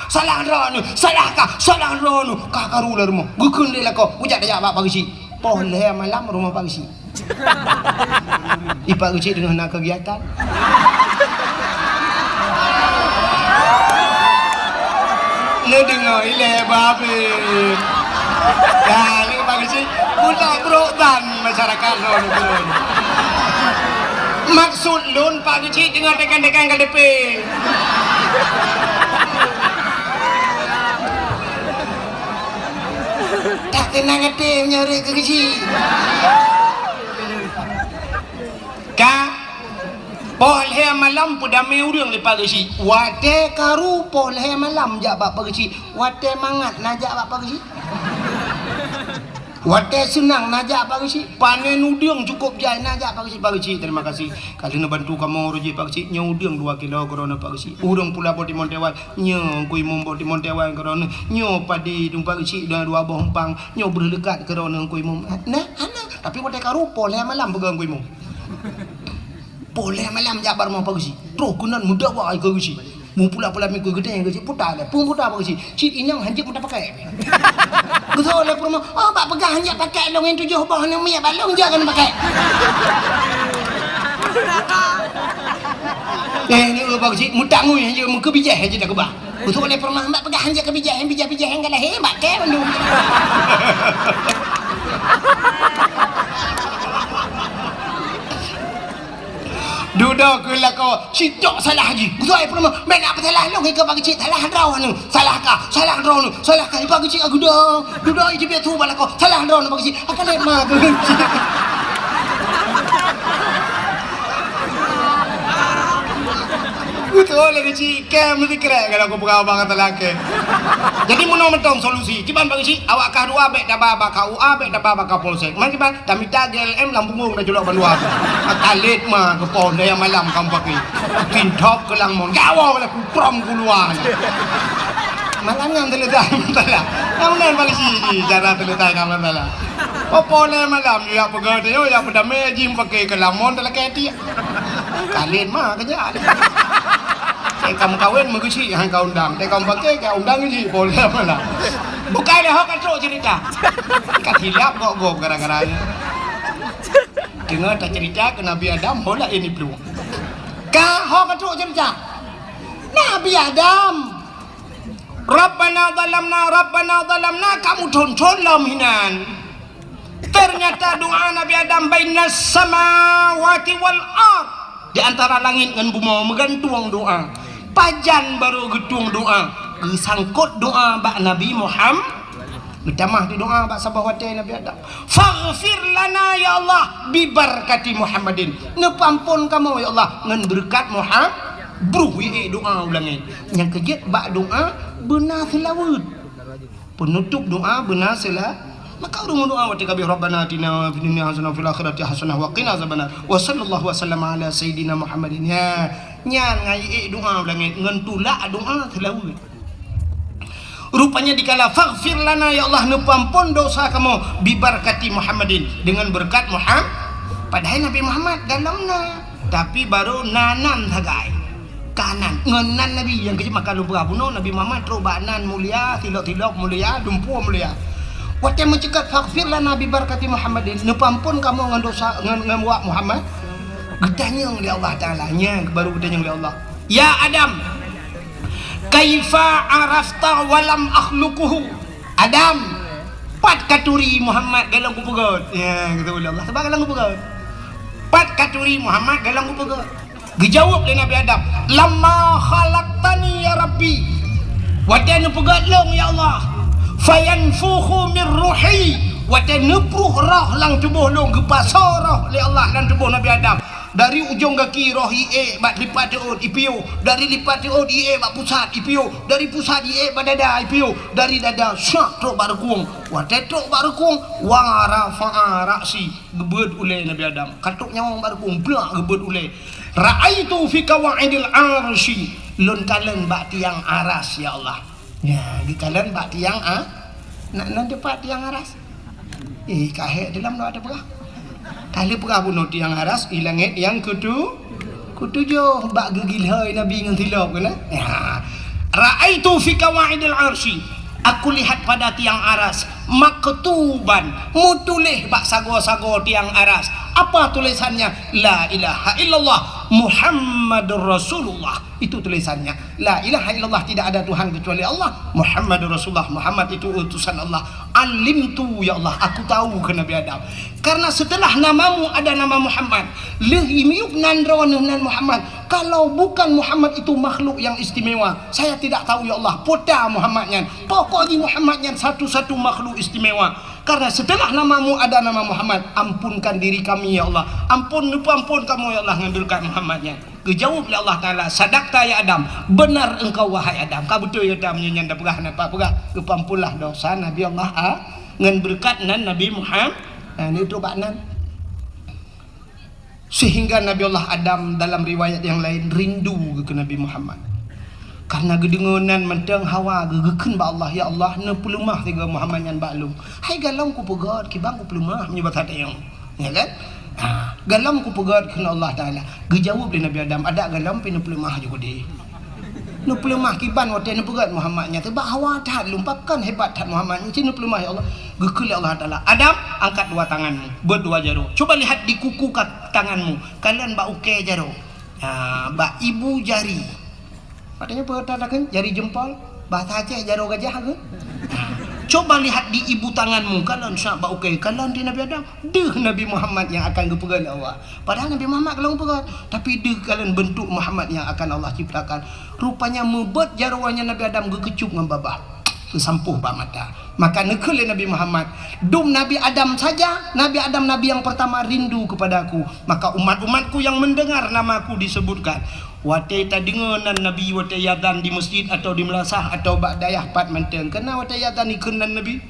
salah drone kakaru lah rumah gukun dia lah kau ujak dah apa pagi si boleh malam rumah pagi si ipak ucik dengan nak kegiatan lu dengar ile babe ya ni pagi si budak berotan masyarakat lo Maksud lun pak kecil dengan tekan-tekan ke depan. Tak kena ngerti menyuruh ke kecil. Kak, polhe malam pada meurang lepas kecil. Wate karu polhe malam jak bapa kecil. Wate mangat najak bapa kecil. Wate senang najak pak kecil. Panen udang cukup jai najak pak kecil. Terima kasih. Kali nak bantu kamu rujuk pak kecil. Nya udang 2 kilo korona pak kecil. Urang pula boti montewan. Nya kui mum boti montewan korona. Nya padi tumpak kecil dan 2 buah umpang. Nya berdekat korona kui mum. Nah, ana. Tapi wate karu polhe malam pegang kui mum. Poleh malam jabar mau pagi sih, terus kunan muda wah ikut sih, mau pula mikir gede yang kecil putar le, pun putar pagi sih, cit ini yang hanjir putar pakai, betul le perlu, oh pak pegang hanjir pakai long yang 7 bawah yang minyak balong jangan pakai. Ini pagi sih, muda ngui hanjir muka bijak hanjir tak kebah, betul le perlu mbak pegang hanjir kebijak yang bijak yang kalah hebat ke bandung. Duduk ke lah kau, sitok salah lagi. Betul perlu, main apa salah lu ke bagi cik salah draw nu, salah draw nu, bagi cik aku duduk itu biar tu bala kau, salah draw nu bagi cik, akan lemah tu. Betul lagi cik, mesti keren kalau aku pegang abang kata laki. Jadi menong solusi. Ciban bagi cik, awak kah dua abek dah baba kau abek dah baba kau polsek. Mana ciban? Kami tak GLM Lampung dah julak bandua. Akalit mah ke pon yang malam kamu pakai. Tintop ke Langmon. Gawang lah kuprom keluar. Malam yang terletak masalah. Kamu balik sini cara terletak kamu masalah. Apa malam ya pegang dia ya pada mejim pakai ke Langmon dalam keti. Kalit mah kerja. Kamu kawin mengusi yang kau undang, kamu pakai kau undang uji boleh mana? Bukan dah kau terus cerita, kat hilap kok gara-garanya. Dengar tak cerita ke Nabi Adam, bola ini perlu. Kau terus cerita, Nabi Adam, Rabbana zalamna, kamu tonton laminan. Ternyata doa Nabi Adam bainas samawati wal ard, di antara langit dan bumi menggantung doa. Pajan baru getung doa, gesangkut doa bak Nabi Muhammad. Bertamah di doa bak sahabat Nabi Adam. Faghfir lana ya Allah bi barakati Muhammadin. Nepampun kamu ya Allah ngan berkat Muhammad. Bruhi doa ulangi. Yang kejut bak doa benar selawat. Penutup doa benar selawat. Maka urung doa wa tikabi rabbana atina fid dunya hasanah fil akhirati hasanah wa qina azabannar. Wa sallallahu wasallam ala sayidina Muhammadin. Ya, nyan ngai doa ulangi ngan tulak doa selawat. Rupanya dikala faghfir lana ya Allah nepampun dosa kamu bi barakati Muhammadin dengan berkat Muhammad. Padahal Nabi Muhammad dalamna tapi baru nanan hagai kanan ngenan Nabi yang kecil makan lupa puno Nabi Muhammad robanan mulia tilok mulia dumpu mulia. Waktu mencegat faghfir lana bi barakati Muhammadin nepampun kamu ngan dosa ngan buat Muhammad. Gedanya oleh Allah Taala nya baru gedanya oleh Allah. Ya Adam, kaifa arafta walam akhluquhu. Adam, pat katuri Muhammad galang ku pegot. Ya kata oleh Allah sebab galang ku pegot. Pat katuri Muhammad galang ku pegot. Dijawab oleh Nabi Adam, lamma khalaqtani ya Rabbi. Waktu anu pegot long ya Allah. Fayanfukhu min ruhi. Waktu nepruh roh lang tubuh long gepasar roh oleh Allah dan tubuh Nabi Adam. Dari ujung kaki roh ie bak lipat diut ipiu, dari lipat diut ie bak pusat ipiu, dari pusat ie bak dada ipiu, dari dada syak truk barekung, wate truk barekung wa rafa'a ra'si gebet ule Nabi Adam, katuk nyawang barekung blak gebet ule. Ra'aitu fi qawaidil arsy, lun kalen bak tiang aras ya Allah. Ya, di kalen bak tiang nak depat tiang aras. Kahek dalam no ada berah. Kali perah bunuh tiang aras ilangit yang ketujuh bak gegil hai Nabi dengan tilap kena. Ya. Ra'aitu fi qawaidil arsy. Aku lihat pada tiang aras maktuban mutulih bak sago-sago tiang aras. Apa tulisannya? La ilaha illallah Muhammadur Rasulullah. Itu tulisannya. La ilaha illallah, tidak ada Tuhan kecuali Allah. Muhammadur Rasulullah, Muhammad itu utusan Allah. Alimtu ya Allah, aku tahu ke Nabi Adam. Karena setelah namamu ada nama Muhammad. Lihimiuk nandronan Muhammad. Kalau bukan Muhammad itu makhluk yang istimewa, saya tidak tahu ya Allah. Pota Muhammadnya. Pokoknya Muhammadnya satu-satu makhluk istimewa. Karena setelah namamu ada nama Muhammad. Ampunkan diri kami ya Allah. Ampun kamu ya Allah ngandulkan Muhammadnya. Kejawab oleh Allah Ta'ala, sadaqta ya Adam, benar engkau wahai Adam. Kau betul ya Adam, nyanda pegah napa pegah kepampulah dosa Nabi Allah ngan berkat nan Nabi Muhammad. Ini itu baknan. Sehingga Nabi Allah Adam dalam riwayat yang lain rindu ke Nabi Muhammad. Karena gedengonan mentang hawa gegekeun ba Allah, ya Allah ne pelemah tiga Muhammad yang baklum. Hai galau ku pegat ki bang ku pelemah menyebut hati yang. Ya kan? Galam ku pegat kena Allah Ta'ala. Gejawab dari Nabi Adam, ada galam pina pelemah juga dia. Nu pelemah kiban wate nu pegat Muhammadnya tebak hawa tat lumpakan hebat tat Muhammadnya cina pelemah ya Allah. Gekul Allah Ta'ala. Adam, angkat dua tanganmu, berdua jaro. Coba lihat di kuku tanganmu. Kalian bak uke jaro. Bak ibu jari. Katanya perkatakan jari jempol, bahasa Aceh jaro gajah ke? Coba lihat di ibu tanganmu, kalian syabak okey, kalian di Nabi Adam, deh Nabi Muhammad yang akan gepegal Allah. Padahal Nabi Muhammad kalau gepegal, tapi deh kalian bentuk Muhammad yang akan Allah ciptakan. Rupanya mebet jarwanya Nabi Adam gekecup dengan babah. Sampuh bak mata. Maka nekul Nabi Muhammad, dum Nabi Adam saja, Nabi Adam Nabi yang pertama rindu kepadaku. Maka umat-umatku yang mendengar namaku disebutkan. Wate ta dengenan Nabi wate yadan di masjid atau di melasah atau ba'dayah pat menteng. Kena wate yadan ikenan Nabi.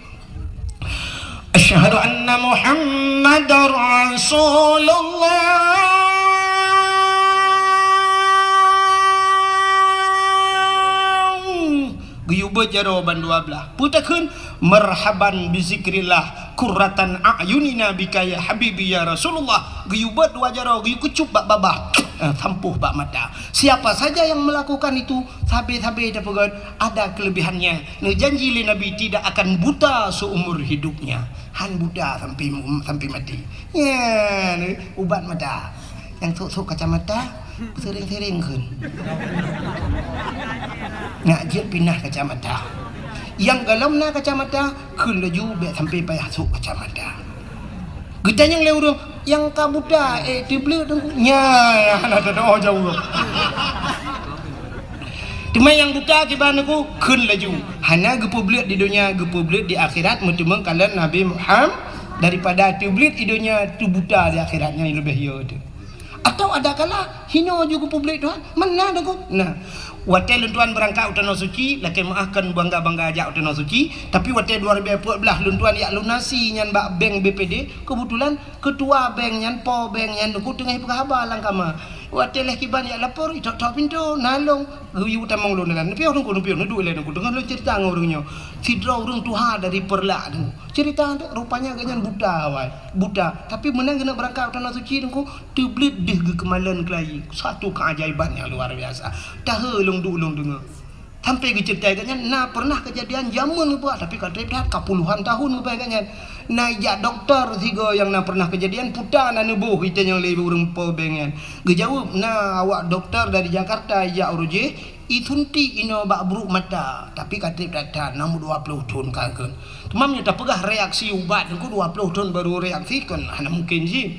Asyhadu anna Muhammadar Rasulullah. Guyubat jawaban dua belah. Putakun marhaban bizikrillah kurratan a'yunina bika ya habibi ya Rasulullah. Guyubat dua jaro guyu kucup bak babah. Sampuh bak mata. Siapa saja yang melakukan itu sabe-sabe dapat ada kelebihannya. Janji li Nabi tidak akan buta seumur hidupnya. Han buta sampai mati. Ya, ubat mata. Yang sok kacamata sering-sering kan. Nak jet pindah kacamata. Yang galam na kacamata kun laju be sampai payah sok kacamata. Getanya yang lewurung yang kabuta tible tu nya ada doa jauh. Cuma yang buta kiban aku kun laju. Hana gepublik di dunia, gepublik di akhirat mentemang kalian Nabi Muhammad daripada tiblit di dunia tu buta di akhiratnya lebih ya tu. Atau ada kala hino juga publik Tuhan mana dah kau. Nah, wate luntuan berangkat utana suci, laki maafkan bangga-bangga ajak utana suci, tapi wate 2014 luntuan yak lunasi nyan bak bank BPD, kebetulan ketua bank nyan po bank nyan ku tengah berkhabar langkama. Wate leh kiban yak lapor itu tak pintu nalong guyu tamang lu nalan. Tapi orang kuno pion du le ku dengan lu cerita ngorangnya. Sidra orang tuha dari perla tu. Cerita rupanya ganyan buta wai. Buta, tapi menang kena berangkat utana suci tu teblit deh ke kemalan kelai. Satu keajaiban yang luar biasa. Dah long dengar. Sampai ke cerita katanya, nah pernah kejadian zaman buat, tapi kata dia kapuluhan tahun katanya. Nah ya doktor tiga yang nak pernah kejadian putar na nubuh kita yang lebih urang po bengen. Gejawab, nah awak doktor dari Jakarta ya uruje, itunti ino bak buruk mata, tapi kata dia namu 20 tahun kagak. Temamnya tak pegah reaksi ubat, aku 20 tahun baru reaksi kan, hanya mungkin sih.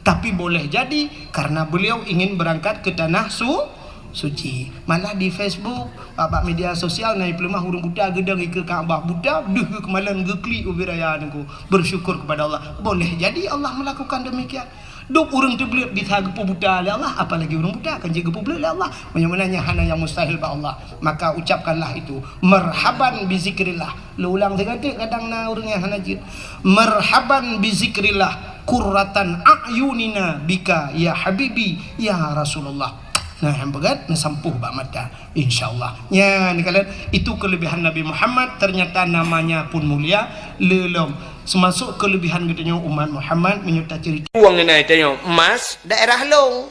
Tapi boleh jadi karena beliau ingin berangkat ke tanah suci. Malah di Facebook, babak media sosial naik pelemah hurung buta gedang ke Kaabah buta deh kemalan gekli ubiraya nengku bersyukur kepada Allah. Boleh jadi Allah melakukan demikian. Duk urang teblik bisa gepu buta oleh Allah, apalagi urang buta kan jaga publik oleh Allah. Menyenangnya hana yang mustahil ba Allah. Maka ucapkanlah itu marhaban bi zikrillah. Lu ulang degatik kadang na urang yang hana jid. Marhaban bi zikrillah qurratan a'yunina bika ya habibi ya Rasulullah. Nah yang begat sampuh bak mata insyaallah. Ya ni kalian itu kelebihan Nabi Muhammad, ternyata namanya pun mulia lelong. Semasuk kelebihan katanya umat Muhammad menyerta cerita uang ni tanya Mas daerah Long,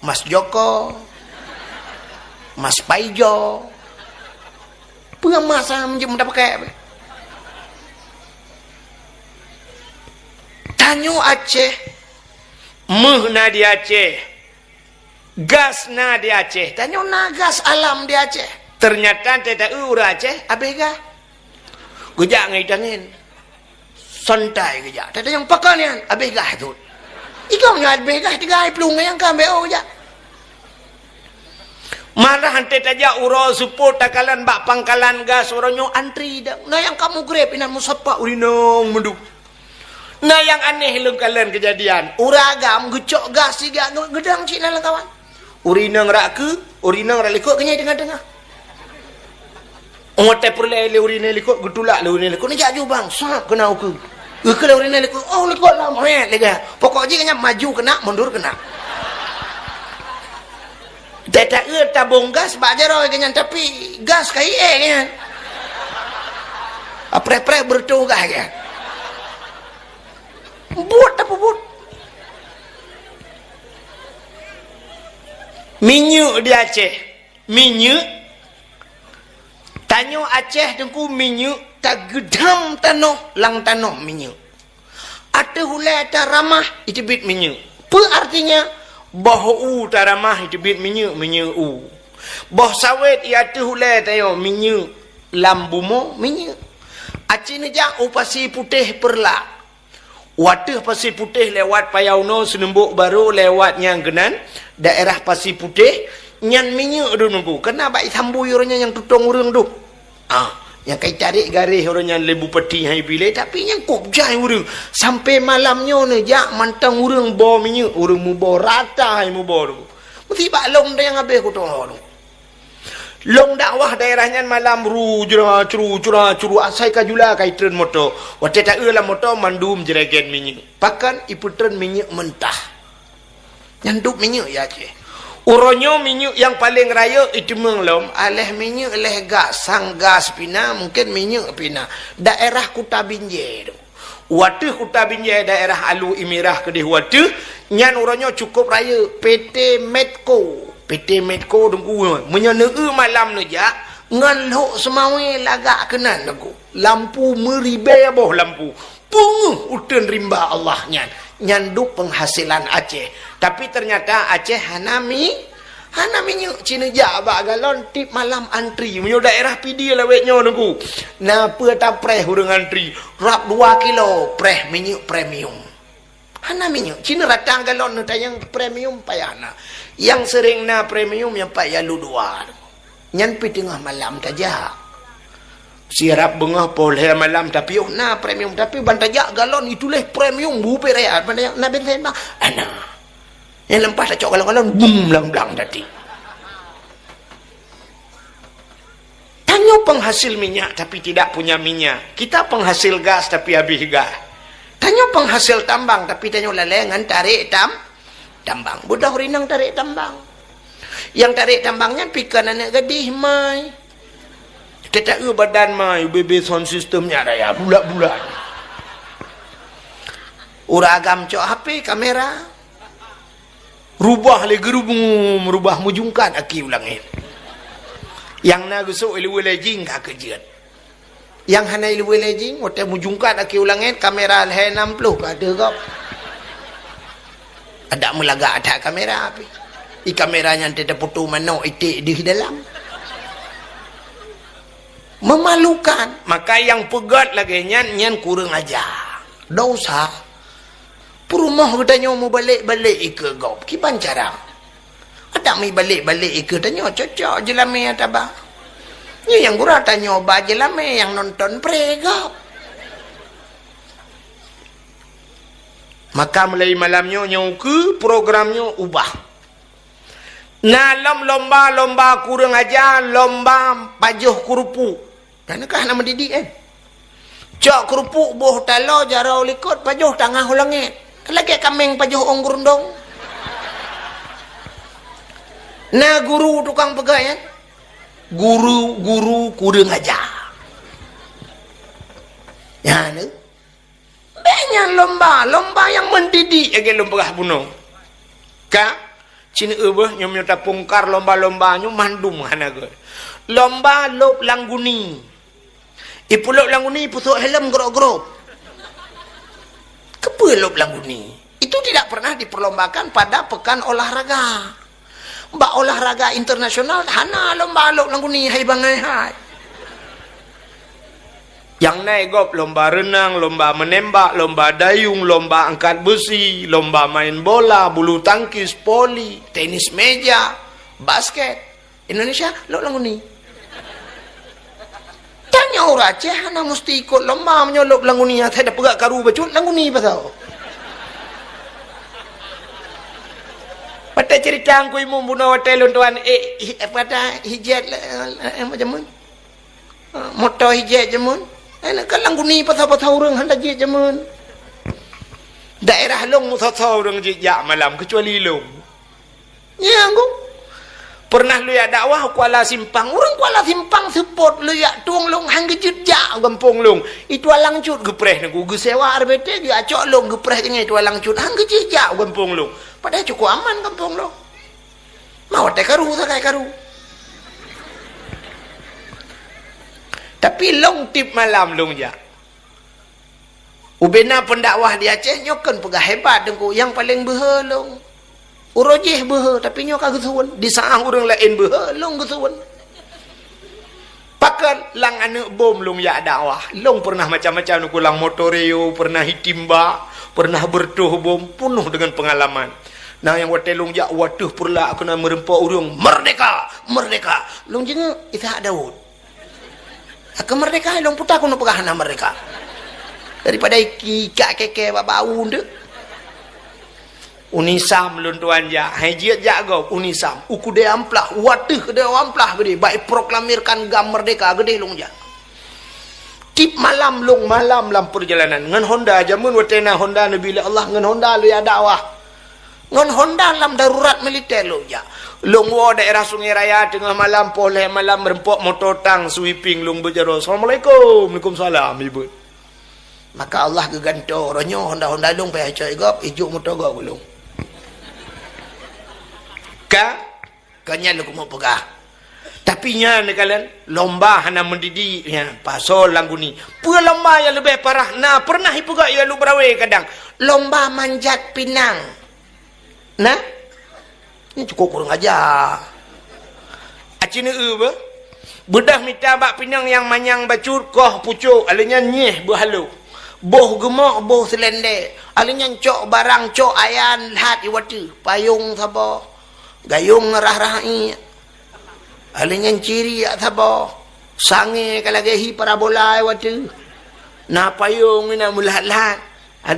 Mas Joko, Mas Paijo pengamasa menjadi pakai tanyo Aceh meh na di Aceh gas na di Aceh. Tanya na gas alam di Aceh. Ternyata tidak ura Aceh, abis gah. Gejak ngai tangin. Santai gejak. Tanya yang pakai ni, abis gah tu. Ikau ni abis gah, 3 hari pelung yang kan BO gejak. Marah hantai taja uro support takalan bak pangkalan gas orangnya antri dah. Nah yang kamu grab inan musapa urinong menduk. Nah yang aneh lem kalian kejadian. Uragam gecok gas siga gedang cina lah kawan. Urinong rak ke, urinong rak likut kenyai tengah-tengah. Ngote perle le urinong likut getulak le urinong likut. Ni jaju bang, sap kena aku. Ke le urinong likut. Oh likut lah meh lega. Pokok je kena maju kena, mundur kena. Tak tabung gas bak jaroi kenyan tapi gas kai kan. Apre-apre bertugah kan. Buat apa buat? Minyak di Aceh. Minyak. Tanyo Aceh tengku minyak tak gedam tanah lang tanah minyak. Ada hulai ada ramah itu bit minyak. Apa artinya? Bahu taramah itu bit minyak u. Bah sawit ia tu hulai tayo minyak lambumo minyak. Aceh ni jak pasi putih perla. Wadah pasi putih lewat Payauno Senembuk Baru lewat yang genan daerah pasi putih nyan minyak tu nunggu. Kena baik sambu orangnya yang tutong urang tu. Yang kai tarik garis orangnya lebu peti hai pilih tapi yang kop jai urang sampai malamnya ni jak mantang urang bawa minyak urang mu bawa rata hai mu bawa tu mesti bak long dah yang habis ku tu long dakwah daerahnya malam curu asai kajula kai tren motor wate tak lah motor mandum jeregen minyak pakan ipu tren minyak mentah nyanduk minyak ya Aceh. Uronyo minyak yang paling raya itu menglom aleh minyak aleh gas sang gas pina mungkin minyak pina daerah Kuta Binjai tu watu Kuta Binjai daerah Alu Imirah kedih watu nyan uronyo cukup raya PT Medco dengku menyeneu malam nu jak ngan lok semawe lagak kenan aku lampu meribe boh lampu punguh uten rimba Allah nyanduk penghasilan Aceh. Tapi ternyata Aceh hanami minyak Cina jak bak galon tip malam antri menyo daerah PD lawetnya nunggu. Napa tak preh urang antri rap 2 kilo preh minyak premium. Hana minyak Cina ratang galon nu tayang premium payana. Yang sering na premium yang payah lu 2. Nyan pi tengah malam tajak. Siarap bengah poleh malam tapi na premium tapi bantajak galon itulah premium bupe raya bantajak na bensin bang. Ana yang lempah tak cok galon-galon bum lang-lang tadi. Tanya penghasil minyak tapi tidak punya minyak. Kita penghasil gas tapi habis gas. Tanya penghasil tambang tapi tanya lelengan tarik tambang. Budak rinang tarik tambang. Yang tarik tambangnya pikan anak gadis mai. Kita badan mai BB sound systemnya ada ya bulat-bulat. Uragam cok HP kamera. Rubah lagi merubah mujungkan aki ulangin. Yang na gusuk ilmu lejing kak kejian. Yang hana ilmu lejing waktu mujungkan aki ulangin kamera leh 60 ada kau. Ada melaga ada kamera api. I kameranya tidak foto mana itik di dalam. Memalukan. Maka yang pegat lagi nyan kurang aja. Dosa. Perumah katanya mau balik-balik ke gop. Kipan cara? Ada mi balik-balik ke tanya cocok je lame atabah. Ni yang gura tanya ba je lame yang nonton pregop. Maka mulai malamnya nyau programnya ubah. Nalam lomba kurang aja lomba pajuh kerupuk. Kanakah nama didik Cok kerupuk boh talo jarau likut pajuh tangah ulangit. Lagi kambing pajuh onggurundong. Nah guru tukang pegawai guru kurang aja. Ya ni. Banyak lomba yang mendidik lagi lomba bunuh. Ka Cina ubah nyom nyota pungkar lomba-lombanya mandum hanaga. Lomba lop langguni. Ipu lop langguni pusuk helm gerok-gerok. Kepelop langguni itu tidak pernah diperlombakan pada pekan olahraga. Ba olahraga internasional hana lomba alok langgu ni hai bangai hai. Yang naik gop lomba renang, lomba menembak, lomba dayung, lomba angkat besi, lomba main bola, bulu tangkis, poli, tenis meja, basket. Indonesia lok langgu ni. Tanya orang Aceh hana mesti ikut lomba menyolok langgu ni. Saya dah pegak karu bacut langgu ni pasal. Pada cerita aku imum bunuh hotel tuan pada hijat macam mana? Motor hijat jemun. Kan langgu ni pasal-pasal orang hendak hijat jemun. Daerah long musasau orang hijat malam kecuali long. Ya aku. Pernah lu ya dakwah Kuala Simpang. Orang Kuala Simpang support lu ya tuang long hang kejut jak kampung long. Itu alang cut gepreh nagu gesewa RBT dia acok long gepreh dengan itu alang cut hang kejut jak kampung long. Padahal cukup aman kampung long. Mau teh karu sakai karu. Tapi long tip malam long ja. Ubena pendakwah di Aceh nyokan pegah hebat dengku yang paling behe long. Urojeh behe tapi nyo kagak suwen. Di saang orang lain behe long gesuwen. Pakal lang anak bom long ya dakwah. Long pernah macam-macam nu kulang motoreo, pernah hitimba, pernah bertuh bom penuh dengan pengalaman. Nah yang hotel long ja waduh purla kena merempak urang merdeka, merdeka. Long jenga Ishak Daud. Merdeka long putar kuno pegahana merdeka. Daripada ikak keke babau ndek. Unisam lun tuan ja, hajiat jago unisam. Uku de amplah, waduh de amplah gede, baik proklamirkan gam merdeka gede long ja. Tip malam long malam lam perjalanan ngan Honda jamun watena Honda Nabi Allah ngan Honda lu ya dakwah. Ngan Honda lam darurat militer long ja. Long wo daerah Sungai Raya tengah malam poleh malam merempok motor tang sweeping long berjaro. Assalamualaikum, Waalaikumsalam ibu. Maka Allah geganto ronyo Honda long payah coy gop ijuk motor gop long. Kanya lu mau pegah. Tapi nya ni kalian lomba hana mendidik ya pasal langgu ni. Pua lomba yang lebih parah. Nah pernah ipegak ya lu berawe kadang. Lomba manjat pinang. Nah ini cukup kurang aja. Acina ba? Bedah minta bak pinang yang manyang bacut koh pucuk alanya nyeh berhalu. Boh gemak boh selendek. Alanya cok barang cok ayan hat iwatu. Payung sabo. Gayung ngerah-rahi. Alanya ciri ya sabo. Sange kalagahi parabola iwatu. Nah payung ina mulat-lat.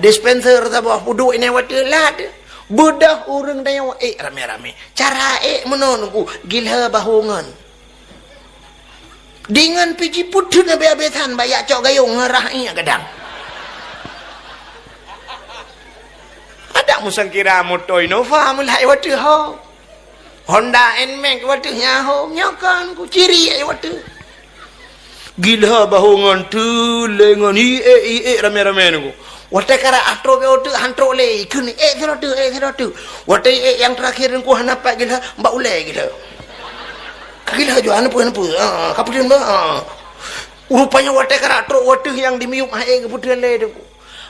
Dispenser sabo puduk ini iwatu lat. Budah orang daya rame-rame. Cara menonku gilha bahungan. Dengan piji putih na beabesan bayak cok gayung ngerahnya kadang. Ada musang kira motor Innova mulai waktu ho. Honda Nmax waktu nyaho nyakan ku ciri waktu. Gilha bahungan tu lengan rame-rame nunggu. Wate kara atro be otu hantro le ikun tu. Wate yang terakhir ku hanapa gila mbak ule gila. Gila jo anu kapudin ba. Rupanya wate kara atro wate yang dimiuk hae kapudin le tu.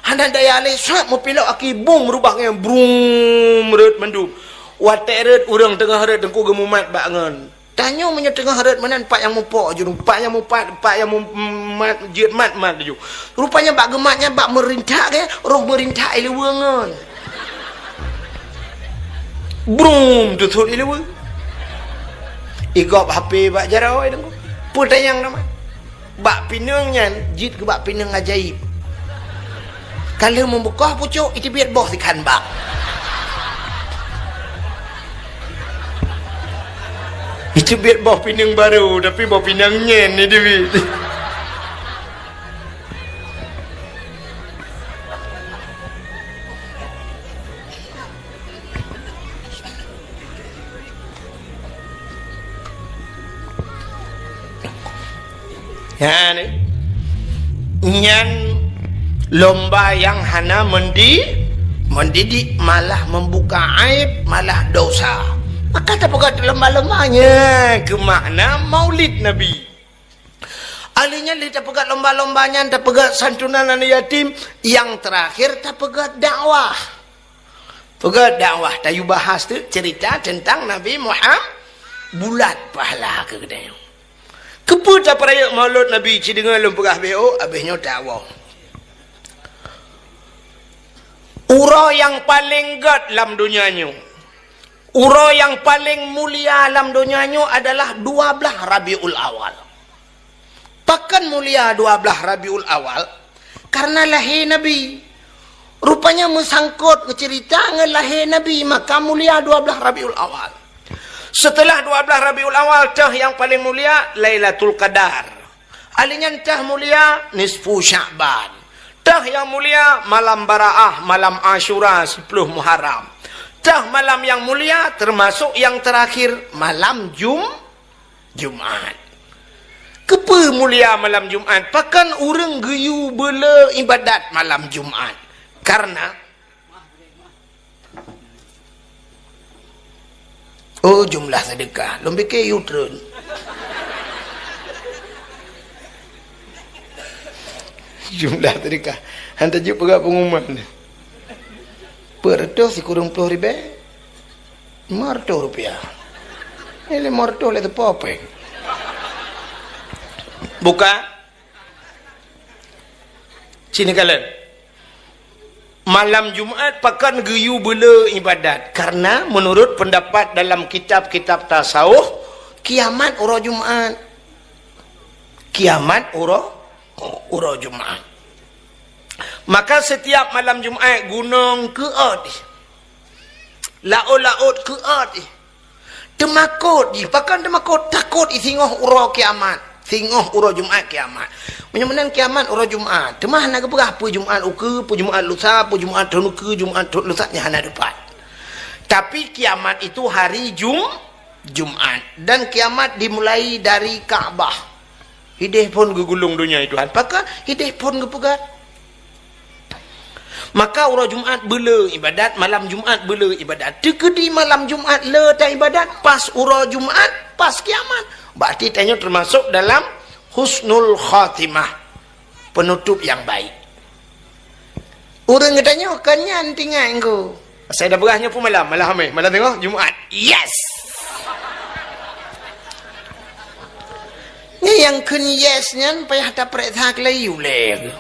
Handa daya le sat mo pilok aki bung rubahnya brum reut mendum. Wate reut urang tengah reut dengku gemumat bangen. Tanya punya tengah harat mana pak yang mupok je pak yang mat jiat mat je rupanya bak gematnya bak merintah ke roh merintah ilewengan brum tutul ilewe igop HP bak jarau ai dengku putayang nama bak pinangnya jit ke bak pinang ajaib kalau membuka pucuk itu biar boh ikan bak. Itu biar bawa pinang baru, tapi bawa pinangnya ni Dewi. Ya ni, nyan lomba yang hana mendidik malah membuka aib, malah dosa. Maka tak pegat lomba-lombanya ke makna maulid Nabi. Alinya li tak pegat lomba-lombanya, tak pegat santunan anak yatim. Yang terakhir tak pegat dakwah. Pegat dakwah tayu bahas tu cerita tentang Nabi Muhammad bulat pahala ke kedai. Kepu tak peraya maulud Nabi cidengan lempegah BO habisnya dakwah. Ura yang paling gad dalam dunianya. Ura yang paling mulia dalam dunianya adalah 12 Rabiul Awal. Pakan mulia 12 Rabiul Awal karena lahir Nabi. Rupanya mesangkut ke cerita dengan lahir Nabi, maka mulia 12 Rabiul Awal. Setelah 12 Rabiul Awal, tah yang paling mulia Lailatul Qadar. Alinya tah mulia nisfu Sya'ban. Tah yang mulia malam Bara'ah, malam Ashura 10 Muharram. Tah malam yang mulia termasuk yang terakhir malam Jumat. Kepa mulia malam Jumat? Pakan orang geyu bela ibadat malam Jumat. Karena jumlah sedekah belum fikir U-turn. Jumlah sedekah hantar je perak pengumuman per si kurang 10 ribu Rp500 ini Rp500 lihat apa buka sini kalian. Malam Jumat pakan geyu bela ibadat karena menurut pendapat dalam kitab-kitab tasawuf kiamat ura Jumat. Kiamat ura Jumat. Maka setiap malam Jumat gunung keot. Laut keot. Temakut di pakan temakut takut singoh ura kiamat. Singoh ura Jumat kiamat. Menyamanan kiamat ura Jumat. Temah nak berapa Jumat uke, Jumat lusa, Jumat tahun uke, Jumat lusa nyana depan. Tapi kiamat itu hari Jumat dan kiamat dimulai dari Kaabah. Hidih pun gegulung dunia itu. Apakah hidih pun gepegat? Maka ura Jumat bela ibadat, malam Jumat bela ibadat. Tekedi malam Jumat le tak ibadat, pas ura Jumat, pas kiamat. Berarti tanya termasuk dalam husnul khatimah, penutup yang baik. Orang tanya kanyan tinggal engkau. Saya dah berahnya pun malam hamil. Malam tengok Jumat. Yes. Ni yang kun yesnya payah tak periksa kelayu le.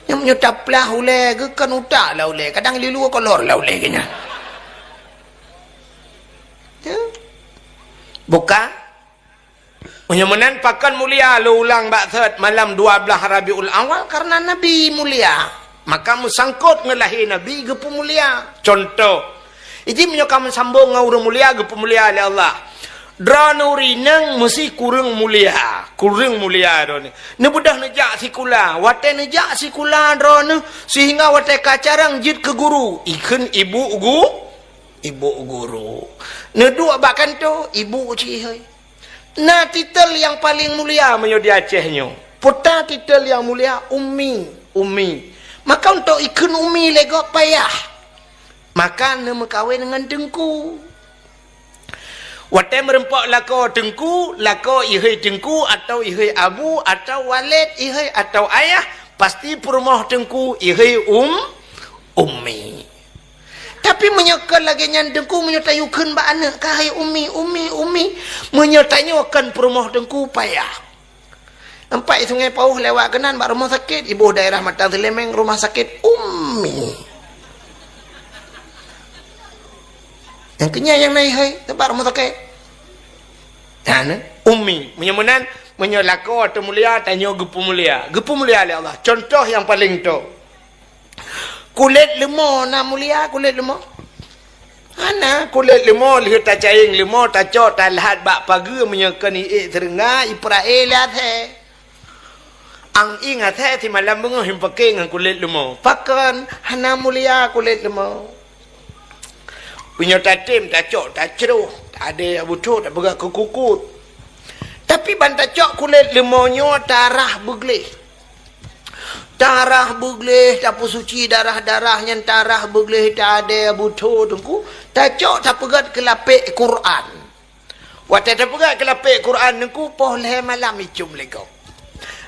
Yang menyutap lah ule ke kan utak lah ule. Kadang lilu kolor lah ule kena. Buka. Menyamanan pakan mulia lo ulang baksat malam 12 Rabiul Awal karena Nabi mulia. Maka musangkut ngelahi Nabi gepu mulia. Contoh. Iji menyokam sambung ngau mulia gepu mulia oleh Allah. Dra nuri nang mesti kurang mulia. Kurang mulia dron. Ne budah nejak sikula. Wate nejak sikula dron sehingga wate kacarang jid ke guru. Ikan ibu guru. Ne dua bakan tu ibu cihai. Nah titel yang paling mulia menyo di Acehnya. Putar titel yang mulia Ummi. Maka untuk ikun Ummi legok payah. Maka ne kawin dengan Tengku. Wate merempak lako Tengku, lako ihai Tengku atau ihai abu atau walid ihai atau ayah, pasti perumah Tengku ihai Ummi. Tapi menyokal lagi nyandengku menyotayukan ba anak kahai Ummi menyotanyakan perumah Tengku payah. Empat Sungai Pauh lewat kenan bak rumah sakit ibu daerah Matang Selemeng rumah sakit Ummi. Yang kenya yang naik hai tempat rumah sakit. Ummi menyamanan menyolako atau mulia tanya gepu mulia oleh Allah. Contoh yang paling tu. Kulit lemah nak mulia kulit lemah. Ana kulit lemah lihat tak caing lemah tak cok tak lahat bak pagi menyakan terenga iprae lihat he. Ang ingat he ti malam bengoh him pakai dengan kulit lemah. Pakan hana mulia kulit lemah. Punya tatim tak cok tak ceruh tak ada butuh tak berak ke kukut. Tapi bantak cok kulit lemahnya darah begleh. Darah begleh tak suci darah-darahnya darah begleh tak ada butuh tungku tak cok tak pegat ke lapik Quran. Waktu tak pegat ke lapik Quran tungku poh leh malam icum lego.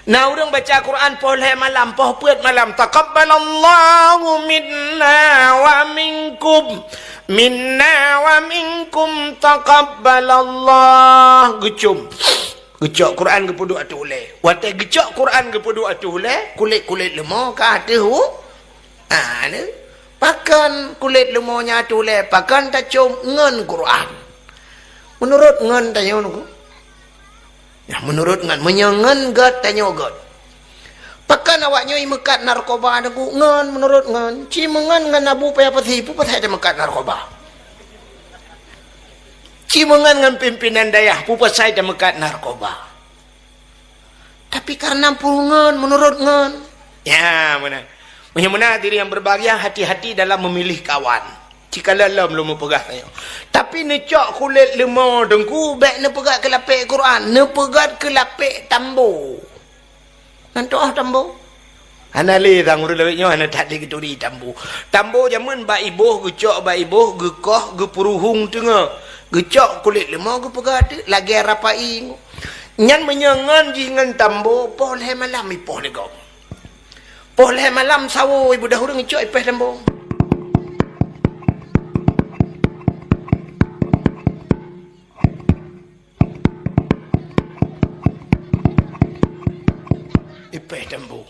Nah orang baca Quran poleh malam, poh puat malam. Taqabbalallahu minna wa minkum. Minna wa minkum taqabbalallah. Gecum. Gecok Quran kepudu atu oleh. Watai gecok Quran kepudu atu oleh. Kulit-kulit lemah ke atu. Ni. Pakan kulit lemahnya atu oleh. Pakan tak cum ngen Quran. Menurut ngen tanya nuku. Ya, menurut ngan menyengen gat tanya gat. Pakan awaknya mekat narkoba aku ngan menurut ngan ci mengan ngan nabu payah pasipu pasai ada mekat narkoba. Ci mengan ngan pimpinan dayah pu pasai ada mekat narkoba. Tapi karena pulungan menurut ngan. Ya, mana. Mana diri yang berbahagia hati-hati dalam memilih kawan. Jika lalam lu pegah saya. Tapi necok kulit lemah dengku baik ne pegat ke lapik Quran, ne pegat ke lapik tambo. Nanti tambo. Ana le tang uru lewetnya ana tak le keturi tambo. Tambo zaman ba ibuh gecok ba ibuh gekoh gepuruhung tengah. Gecok kulit lemah ge pegat lagi rapai. Nyan menyangan jingan tambo poleh malam ipoh legom. Poleh malam sawo ibu dahulu ngecok ipeh tambo. Ipeh tambu.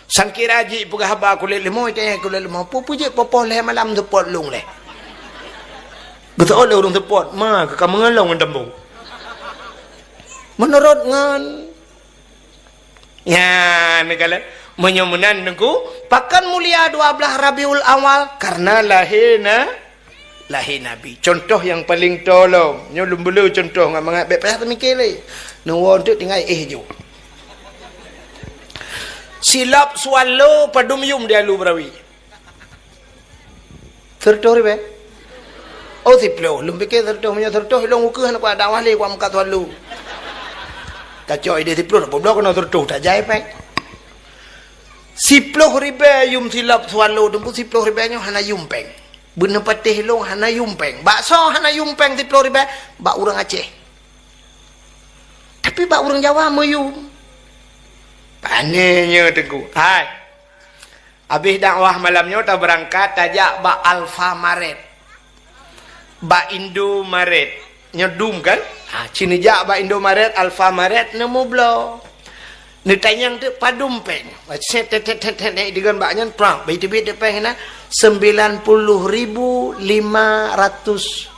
Sangkira ji pegah haba kulit lemah tanya kulit lemah. Pupu je popoh leh malam tepot lung leh. Betul oleh orang tepot. Ma ke kamu ngalong dengan tambu. Menurut ngan. Ya, negala menyemunan nengku pakan mulia 12 Rabiul Awal karena lahir Nabi. Contoh yang paling tolong. Nyo lumbulu contoh ngam mangat bek payah mikir le. Nuwon tu tinggal je. Silap swallow padum yum dia lu berawi. Tertor be. Oh siplo, lumpike tertor punya tertor long ukeh nak dakwah le kwa muka swallow. Kacau ide siplo nak blok kena tertor tak jai pe. Siplo ribe yum silap swallow dempu siplo ribe nyo hana yum peng. Bener patih long hana yum peng. Bakso hana yum peng siplo ribe bak urang Aceh. Tapi bak urang Jawa moyum. Panenya teguh. Hai. Habis dakwah malamnya kita berangkat tajak ba Alfamaret. Ba Indomaret. Nyedum kan? Ha, cini jak ba Indomaret, Alfamaret nemu blo. Ni tanyang tu padum peng. Set dengan baknya prang. Bait-bait peng na 90.500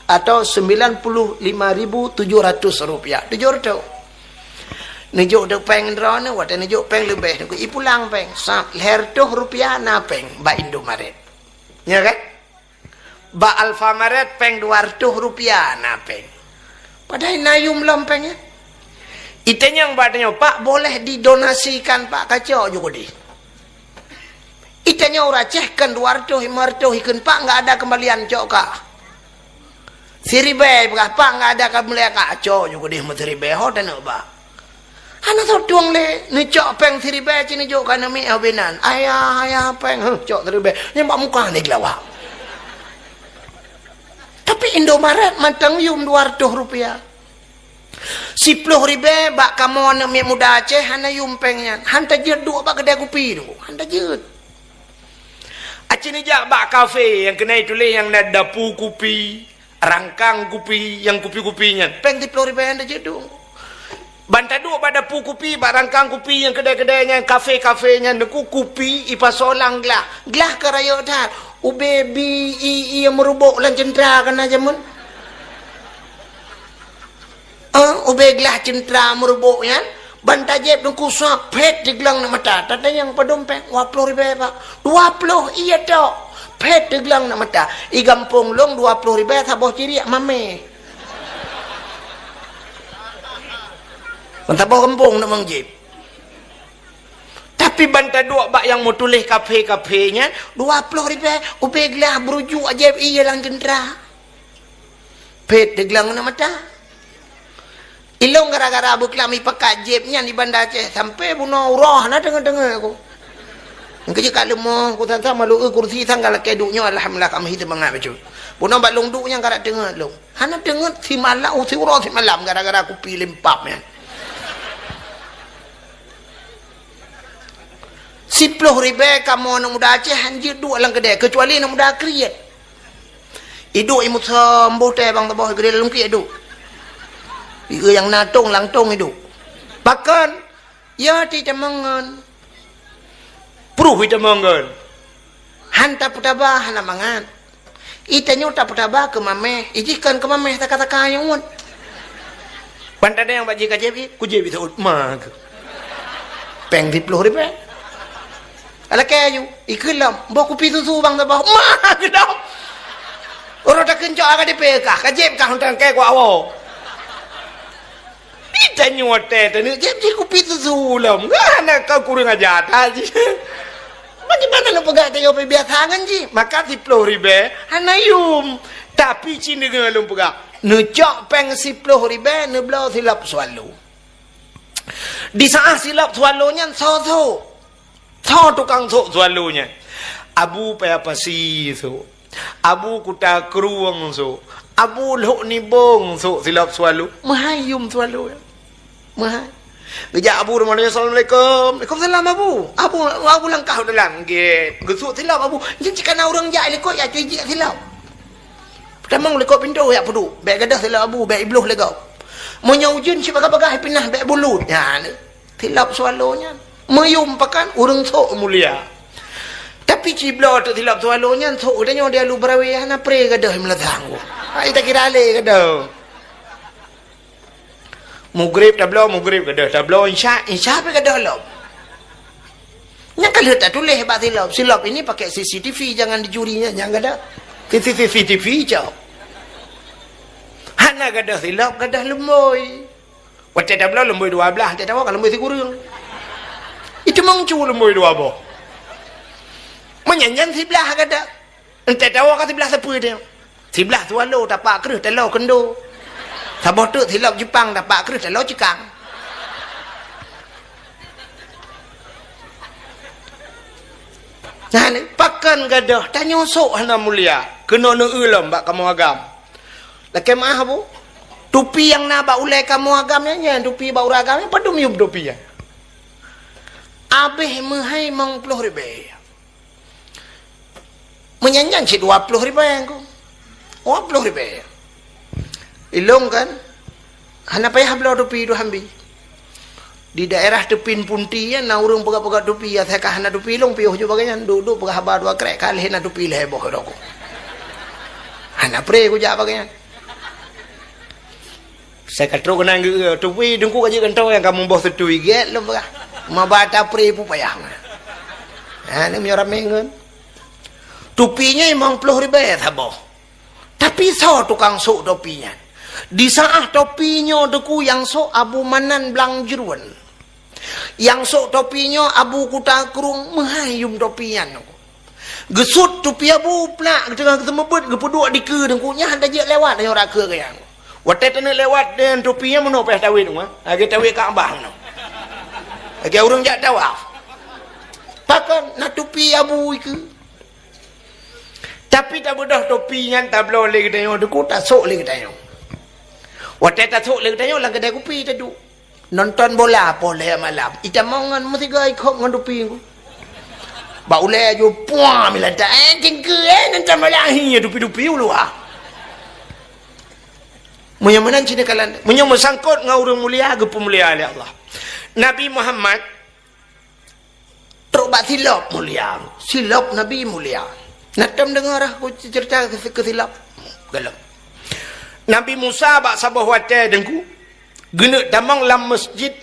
atau 95.700 rupiah. Tujuh nejuk dek peng drone wate nejuk peng lebih ku ipulang peng sap leher tuh rupiah na peng ba Indomaret ya kan ba Alfamaret peng 200 rupiah na peng padahal nayum lompeng ya itenya yang badanya pak boleh didonasikan pak kacau juga di itenya ora cehkan 200 500 ikan pak enggak ada kembalian cok kak siribe pak enggak ada kembalian kacau juga di siribe hodan ba Hana tu tuang le, ni cok peng siribe cini jok kana mi abenan. Ayah peng, cok siribe. Nyembak muka ni gelawak. Tapi Indomaret matang yum 200 rupiah. 10 ribe bak kamu anak mi muda Aceh hana yum pengnya. Hanta jut dua bak kedai kopi tu. Hanta jut. Aceh ni jak bak kafe yang kena tulis yang ada dapu kopi, rangkang kopi, yang kopi-kopinya. Peng 10 ribe hanta jut tu. Bantadu pada pu kopi, barangkang kopi yang kedai-kedainya, kafe-kafenya, neku kopi, ipasolang gelah. Gelah kerayok dah. Ubebi, yang merubuk lan cendera kan aja mun. Ube gelah cendera merubuknya. Bantajep neku suap, pet di gelang nak mata. Tata yang padompeng, 20 ribu pak. 20, iya tok. Pet di gelang nak mata. I gampung long 20 ribu, saboh ciri, mame. Mentapa kampung nak mangjip. Tapi banta dua bak yang mau tulis kafe-kafenya 20 ribu. Upe gelah berujuk ajaib iya lang jendera. Pet de gelang na mata. Ilong gara-gara buklami pakai jebnya di Banda Aceh sampai bunuh roh na dengar-dengar aku. Engkau jika lemah aku tak malu kursi tanggal keduknya alhamdulillah kami hidup mengap betul. Bunuh balung duknya gara dengar long. Hana dengar si malam si roh si malam gara-gara aku pilih empapnya. 10,000 kamu anak muda Aceh hanjir dua lang kedai kecuali anak muda kriat. Hidup imut sembuh teh bang tabah gede dalam kriat hidup. Ia yang natung langtung hidup. Bahkan ya tidak mangan. Pruh tidak mangan. Hanta putabah hana mangan. Itanya tak putabah ke mameh. Ijikan ke mameh tak kata kaya un. Pantada yang baji kajebi, kujebi tu mag. Peng 10,000. Ala kayu, ikelam, bawa kopi susu bang tabah. Mag dah. Orang tak kencok agak dipekah, kajeb kah hutan kayak gua awak. Itanya wate tu ni, jadi kopi susu lam. Ngana kau kurang ajar aja. Bagaimana nak pegang tayo pe biasa kan ji? Maka 10,000 hanayum. Tapi cini dengan lu pegang. Necak peng 10,000 ne belau silap swallow. Di saat silap swallownya so tukang swallownya. Abu pe apa sih so. Abu kuta keruang so. Abu lok ni bong so silap swallow. Mahayum swallow. Mahai. Bijak Abu rumah dia, Assalamualaikum. Waalaikumsalam Abu. Abu langkah dalam gate. Gesuk silap Abu. Jadi kena orang jat lekok ya cuci silap. Pertama lekok pintu ya peduk. Baik gadah silap Abu, baik ibluh lekok. Monya ujun si bagai-bagai pinah baik bulut. Ya ni. Silap swallonya. Mayum pakan urang sok mulia. Tapi ciblo tu silap swallonya sok udahnya dia lu berawih na pre gadah melatang. Ai tak kira le gadah. Mugrib tablo mugrib gadah tablo insya pe gadah lo. Yang kalau tak tulis hebat silap ini pakai CCTV jangan dicurinya jangan gadah. CCTV jauh. Hana gadah silap gadah lemboy. Wate tablo lemboy 12 tak tahu kalau lemboy kurang. Itu mangcu lemboy 12. Menyanyan sebelah gadah. Entah tahu kat sebelah siapa dia. Sebelah swallow tapak kerus telau kendo. Sabah tu silap Jepang dapat kerus telau cekang. Nah ni pakan gadah tanya sok hana mulia. Kena nu ulam bak kamu agam. Laki maaf bu. Tupi yang nak bak ulai kamu agamnya tupi bak urang agamnya padum yub tupi ya. Abih mahai mang 10,000. Menyanyan si 20,000 yang ku. 20,000. Ilong kan hana payah belau tupi tu hambi di daerah tepin punti ya na urang pegak-pegak tupi ya saya hana tupi long piuh jo bagayan duduk pegak habar dua krek kali hana tupi leh boh doko hana pre ku ja bagayan saya katro kena tupi dengku aja kentau yang kamu boh setui get lo pegak mabata pre pu payah ha ni menyorap mengen tupinya emang 10,000 saboh tapi so tukang sok topinya. Di saat topinya deku yang sok Abu Manan Blang Jeruan. Yang sok topinya Abu Kuta Kerung mahayum topian. Gesut topi Abu plak tengah ketemu bet gepeduk di ke dengkunya hendak je lewat yang ora ke yang. Wate tene lewat dan topinya meno peh tawid mah. Age tawid Kaabah no. Age urang jak tawaf. Pakan na topi Abu iku. Tapi tak bedah topinya tak boleh kita deku tak sok le kita Wate tak sok le kita lang kedai kopi tadu. Nonton bola boleh malam. Ita mongan mesti gay kok ngan topi ku. Ba ule jo puah milata jengke nonton bola hi topi-topi ulu ah. Munyamanan cina kalan. Munyam sangkut ngau urang mulia ge pemulia oleh Allah. Nabi Muhammad terobat silap mulia. Silap Nabi mulia. Natam dengar aku cerita kesilap. Galak. Nabi Musa bak sabah wate dengku. Gena damang lam masjid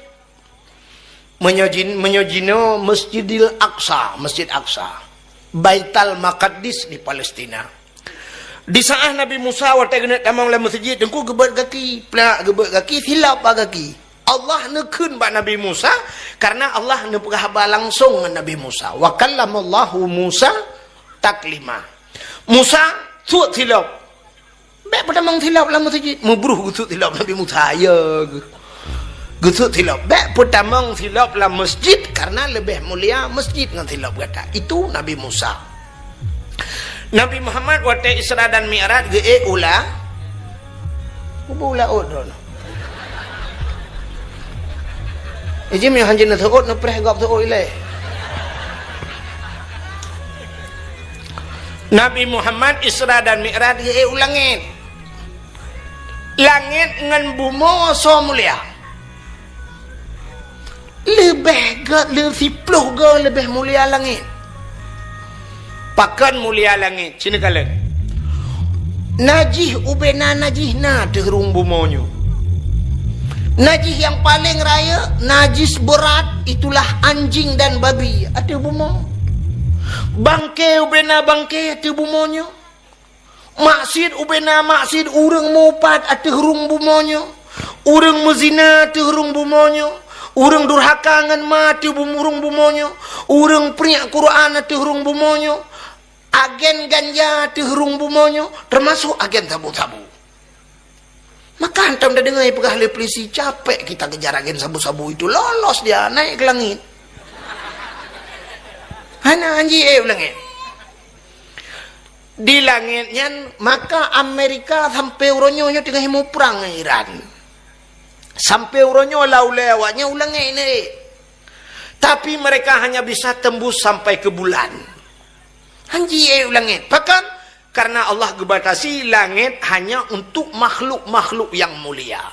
menyojino Masjidil Aqsa, Masjid Aqsa. Baitul Maqdis di Palestina. Di saat Nabi Musa wate gena damang lam masjid dengku gebet kaki, plak gebet kaki silap kaki. Allah nekun bak Nabi Musa karena Allah nepegah langsung dengan Nabi Musa. Wa kallamallahu Musa taklima. Musa suat silap. Baik pertama silap lah masjid. Mubruh gusut silap Nabi Musa ya. Gusut silap. Baik pertama silap lah masjid karena lebih mulia masjid dengan silap kata. Itu Nabi Musa. Nabi Muhammad wate Isra dan Mi'raj ge ula. Ula odon. Ejim yang hanjin na thot na preh gap thot ile. Nabi Muhammad Isra dan Mi'raj dia ulangin. Langit dengan bumi so mulia. Lebih lebih mulia langit. Pakan mulia langit. Cina kalian. Najih ubena najih na terung bumonyo. Najis yang paling raya, najis berat, itulah anjing dan babi. Ada bumo. Bangkai ubena bangkai, ada bumonyo. Maksud ubena maksud, urang mopat, ada hurung bumonyo. Urang mezina, ada hurung bumonyo. Urang durhaka ngan ma, ada hurung bumonyo. Urang periak Quran, ada hurung bumonyo. Agen ganja, ada hurung bumonyo. Termasuk agen sabu-sabu. Maka hantam dah dengar pegah oleh polisi, capek kita kejar agen sabu-sabu itu, lolos dia naik ke langit. Hana anji langit. Di langitnya maka Amerika sampai uronyonya tengah mau perang dengan Iran. Sampai uronyo laulewanya ulang ini. Tapi mereka hanya bisa tembus sampai ke bulan. Anji langit. Bahkan karena Allah gebatasi langit hanya untuk makhluk-makhluk yang mulia.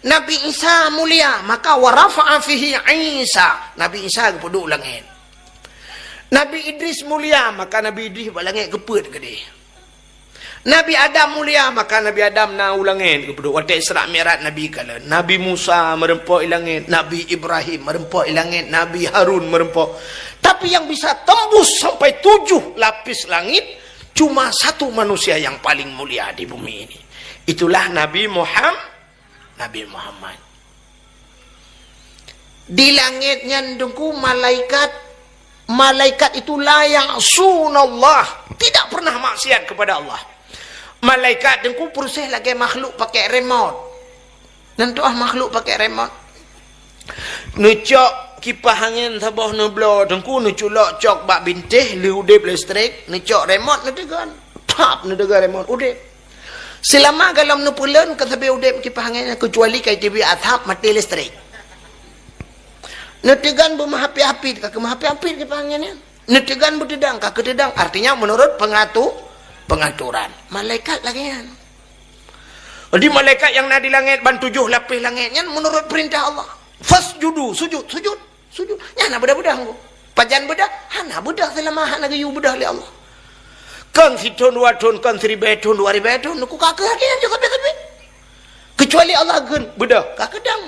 Nabi Isa mulia, maka warafa'a fihi Isa. Nabi Isa kepada langit. Nabi Idris mulia, maka Nabi Idris langit keput ke dia. Nabi Adam mulia, maka Nabi Adam na ulangin kepada waktu Isra Mi'raj Nabi kala. Nabi Musa merempok langit, Nabi Ibrahim merempok langit, Nabi Harun merempok. Tapi yang bisa tembus sampai 7 lapis langit cuma satu manusia yang paling mulia di bumi ini. Itulah Nabi Muhammad. Di langitnya dengku malaikat itulah yang sunallah, tidak pernah maksiat kepada Allah. Malaikat dengku proses lagi makhluk pakai remote. Nanti makhluk pakai remote. Nucok kipas angin sabah neblo dengku nuculok cok bak bintih li udip listrik nucok remote nedegan tap nedegan remote udip selama galam nupulen katabe udip kipas angin kecuali kai TV atap mati listrik nedegan bermahapi-hapi ka kemahapi-hapi kipas anginnya nedegan berdedang ka kededang artinya menurut pengaturan malaikat lagi kan. Jadi malaikat yang ada di langit ban 7 lapis langitnya menurut perintah Allah. Fasjudu, sujud. Nyana bedah-bedah aku. Pajan bedah, hana bedah selama hana gayu bedah oleh Allah. Kan siton waton, kan seribeton, 2000 aku kakek lagi yang juga betul. Kecuali Allah gen bedah, kakek dang.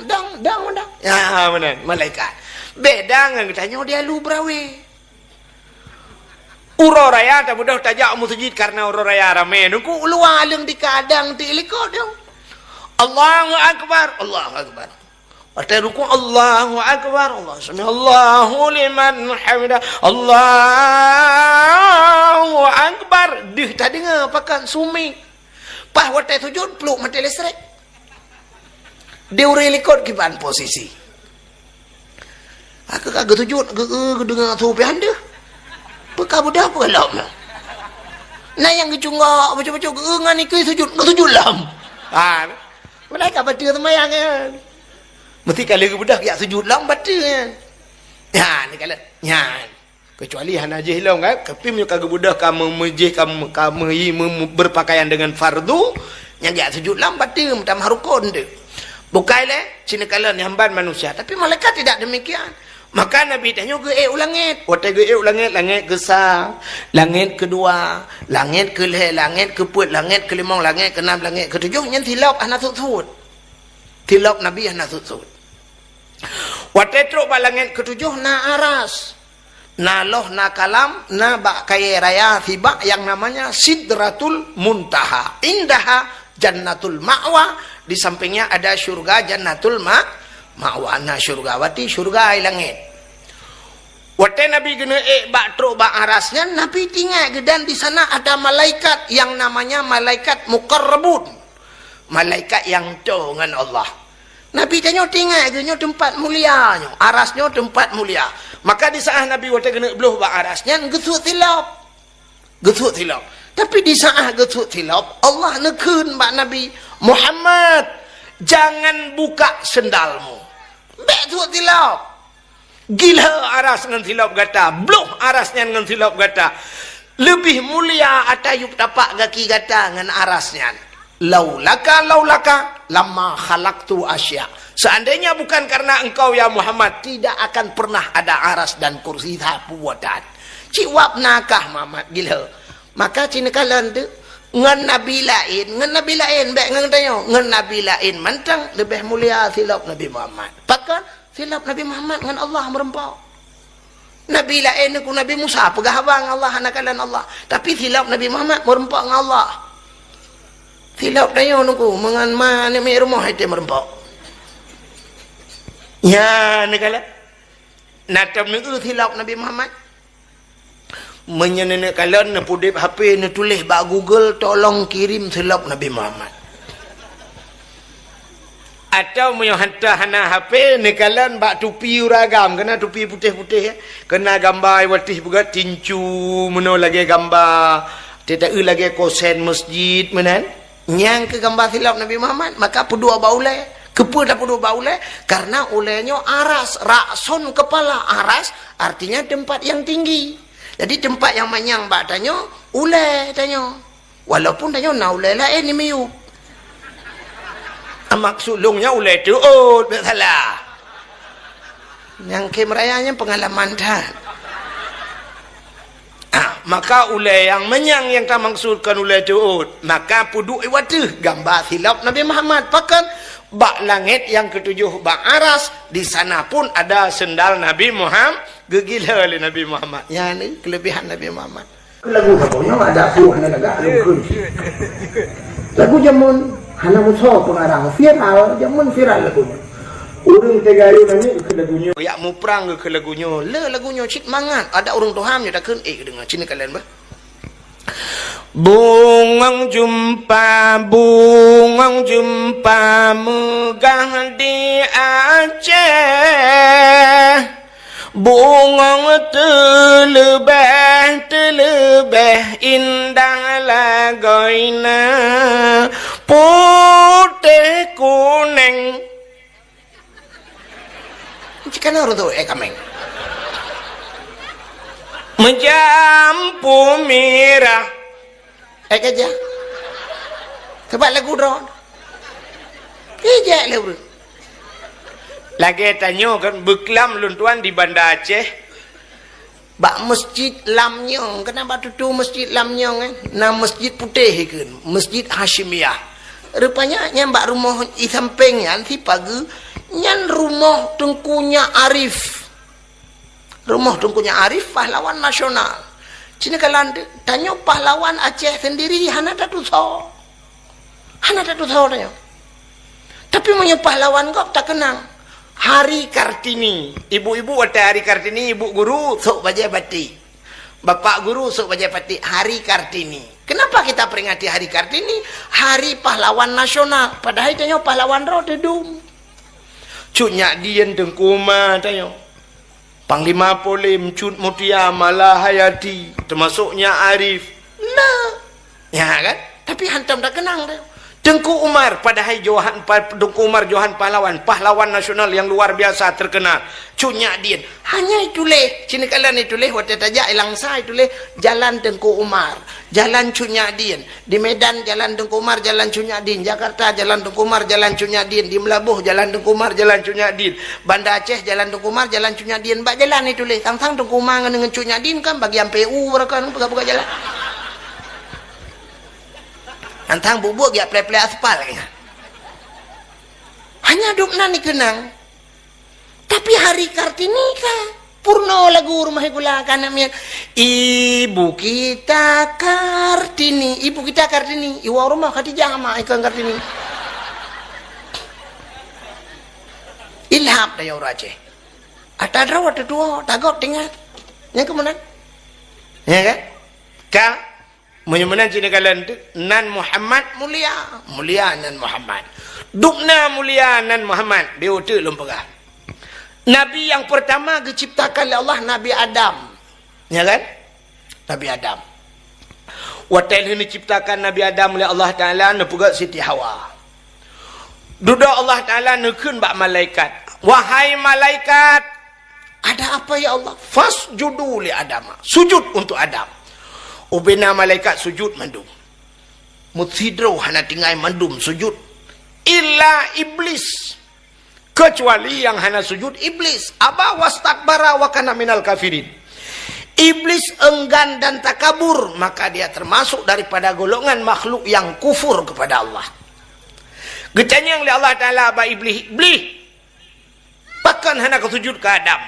Ya benar, malaikat. Bedang yang tanya dia lu brawe. Uro raya tak bedah tajak musjid karena uro raya rame. Aku luar leng di kadang ti likod dia. Allahu akbar. Pada ruku Allahu akbar, Allah sami Allahu liman hamidah, Allahu akbar. Dih tadi ngapakan sumi. Pah watai sujud peluk mati listrik. Dia uri likod kipan posisi. Aku kagak sujud, kagak dengar supi anda. Bekah budak apa kalau? Nah yang kecunggak baca-baca ngani ke sujud lam. Mereka baca semayang kan. Mesti kalau budak ya sujud lang baca kan. Ya ni kalau kecuali hana je hilang kan. Tapi mu kagak budak kamu mejih kamu berpakaian dengan fardu yang ya sujud lang baca minta rukun tu. Bukai le cina kalau nyamban manusia tapi malaikat tidak demikian. Maka Nabi tanya ke ulangit. Waktu ke ulangit, langit kesal, langit kedua, langit kelih, langit keput, langit kelimang, langit keenam, langit ketujuh. Yang tilap anak sud. Tilap Nabi anak sud. Waktu teruk langit ketujuh na aras. Na loh na kalam, na bak kaya raya tiba yang namanya Sidratul Muntaha. Indaha Jannatul Ma'wa. Di sampingnya ada syurga Jannatul Ma'wa. Na syurgawati, syurga langit. Waktu Nabi kena bak truk bak arasnya, Nabi tinggal dan di sana ada malaikat yang namanya malaikat muqarrabun. Malaikat yang jauh dengan Allah. Nabi tanya tinggal tempat mulia, arasnya tempat mulia. Maka di saat Nabi waktu kena beluh bak arasnya, gesut tilap. Tapi di saat gesut tilap, Allah nekun bak Nabi Muhammad, jangan buka sendalmu. Betul tilap. Gila aras dengan tilap gata, bloh arasnya dengan tilap gata. lebih mulia atayup tapak gaki gata ngan arasnya. Laulaka lama khalaqtu asya. Seandainya bukan karena engkau ya Muhammad, tidak akan pernah ada aras dan kursi buatan. Ciwap nakah Muhammad gila. Maka cina kalan tu ngan nabi lain baik ngan tanya ngan nabi lain mantang lebih mulia silap Nabi Muhammad. Pakan silap Nabi Muhammad ngan Allah merempau. Nabi lain ku Nabi Musa pegah abang Allah anakalan Allah. Tapi silap Nabi Muhammad merempau ngan Allah. Silap tanya nunggu mengan mana mai rumah itu merempau. Ya nakala. Natam ni silap Nabi Muhammad. Menyenenek kalian na pudip HP na tulis ba Google tolong kirim silap Nabi Muhammad. Atau hantar hana HP ni kalian ba tupi uragam kena tupi putih-putih kena gambar watih buka tincu meno lagi gambar tidak lagi kosen masjid menan nyang ke gambar silap Nabi Muhammad maka pedua baule kepa dah pedua baule karena ulenya aras rakson kepala aras artinya tempat yang tinggi. Jadi tempat yang manyang bak tanya, ulai tanya. Walaupun tanya na ulai lain ni miu. Maksud lungnya ulai tu tak salah. Yang kemerayanya pengalaman dah. Maka ulai yang manyang yang tak maksudkan ulai tu maka puduk iwatu gambar silap Nabi Muhammad pakan bak langit yang ketujuh bak aras di sana pun ada sendal Nabi Muhammad gegila oleh Nabi Muhammad. Yang ni kelebihan Nabi Muhammad. Lagu katanya ada puluh negara lagu lagu zaman hana musuh pengarang viral zaman viral lagunya. Orang tegayu nanya ke lagunya. Ya mu perang ke lagunya. Le lagunya cik mangat. Ada orang Tuhan yang tak kena dengar cina kalian bah. Bungang jumpa megah di Aceh. Bungang terlebih indah lagoina putih kuning. Jika orang tu kameng menjampu merah kerja sebab lagu drone kerja lagu lagi tanya kan beklam luntuan di Banda Aceh bak masjid Lamnyong kenapa tu masjid Lamnyong nama masjid putih kan masjid Hashimiyah rupanya nyambak rumah di sampingnya si pagi nyan rumah Tengkunya Arif pahlawan nasional cina kalan tanya pahlawan Aceh sendiri hana tatu so tanya tapi punya pahlawan kau tak kenang Hari Kartini ibu-ibu ada Hari Kartini ibu guru sok baca batik bapak guru sok baca batik Hari Kartini. Kenapa kita peringati Hari Kartini? Hari pahlawan nasional padahal tanya pahlawan roh dedum cutnya dian Tengkuma tanya Panglima Polim Cut Mutia Malahayati termasuknya Arif nah ya kan tapi hantam tak kenang dah Tengku Umar padahal Tengku Umar Johan pahlawan nasional yang luar biasa terkenal cutnya dian hanya itulah cina kalian itulah waktu tajak Langsa itulah jalan Tengku Umar jalan cutnya dian di Medan jalan Tengku Umar jalan cutnya dian Jakarta jalan Tengku Umar jalan cutnya dian di Melabuh jalan Tengku Umar jalan cutnya dian Banda Aceh jalan Tengku Umar jalan cutnya dian bak jalan itulah sang Tengku Umar dengan cutnya dian kan bagian PU mereka buka-buka jalan antang bubuk dia play-play aspal kan. Hanya dukna ni kenang. Tapi Hari Kartini kan purno lagu rumah gula kan namanya Ibu kita Kartini iwa rumah Khadijah sama ikan Kartini. Ilham dah orang Aceh. Ada dua tagok tinggal. Yang kemudian ya kan? Ka menyemana cina kalian tu nan Muhammad mulia nan Muhammad dukna mulia nan Muhammad dia tu lempagah Nabi yang pertama diciptakan oleh Allah Nabi Adam ya kan Nabi Adam waktu ini diciptakan Nabi Adam oleh Allah Ta'ala nepugak Siti Hawa duduk Allah Ta'ala nekun bak malaikat wahai malaikat ada apa ya Allah fasjudu li Adam sujud untuk Adam ubena malaikat sujud mandum mutsidro hana tinggai mandum sujud illa iblis, kecuali yang hana sujud iblis. Aba wastakbara wa kana minal kafirin. Iblis enggan dan takabur, maka dia termasuk daripada golongan makhluk yang kufur kepada Allah. Getanya oleh Allah Ta'ala aba iblis, bahkan hana sujud ke Adam.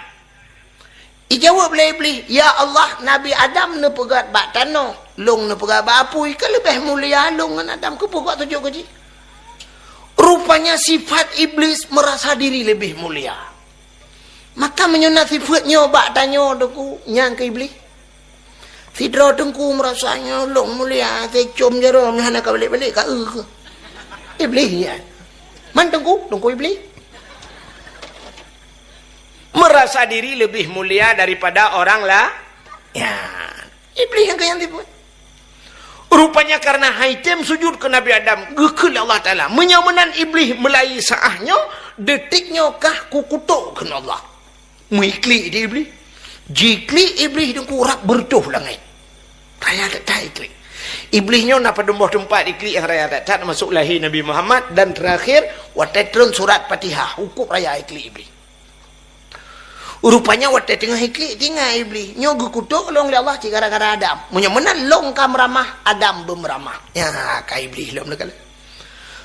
Ijawab oleh iblis, ya Allah, Nabi Adam ne pegat bak tanah, long ne pegat bak apui, ke lebih mulia long dengan Adam, ke pegat sujud ke. Rupanya sifat iblis merasa diri lebih mulia. Maka menyunat sifatnya bak tanya deku nyang ke iblis. Sidra dengku merasanya long mulia, secom jarum hana ka balik-balik ka ke. Iblis ya. Man dengku iblis. Merasa diri lebih mulia daripada orang lah. Ya, iblis yang sifat. Rupanya karena haitem sujud ke Nabi Adam, gekul Allah Ta'ala. Menyamanan iblis melai saahnya, detiknya kah kukutuk ke Allah. Muikli di iblis. Jikli iblis dan kurak bertuh langit. Raya tak ikli. Iblisnya nak pada tempat ikli yang raya tak masuk lahir Nabi Muhammad. Dan terakhir, watetron surat Fatihah. Hukum raya ikli iblis. Rupanya waktu tengah ikli tinggal iblis nyogu kutuk long Allah gara-gara Adam menyamanan long kam ramah Adam bemeramah ya ka iblis long lekal.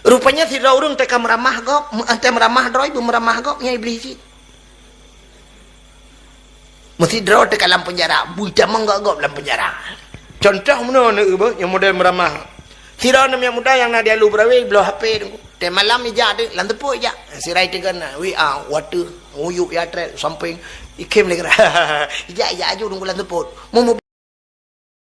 Rupanya si urang teka meramah gop ante meramah droi bemeramah gop nya iblis si mesti draw teka dalam penjara buta menggak gop dalam penjara. Contoh mana yang model meramah si yang muda yang nak dia lu berawe belah HP tunggu te malam ija de lan tepuk ija si rai tegan we are water uyuk ya tre samping ikem lagi ija aju tunggu lan tepuk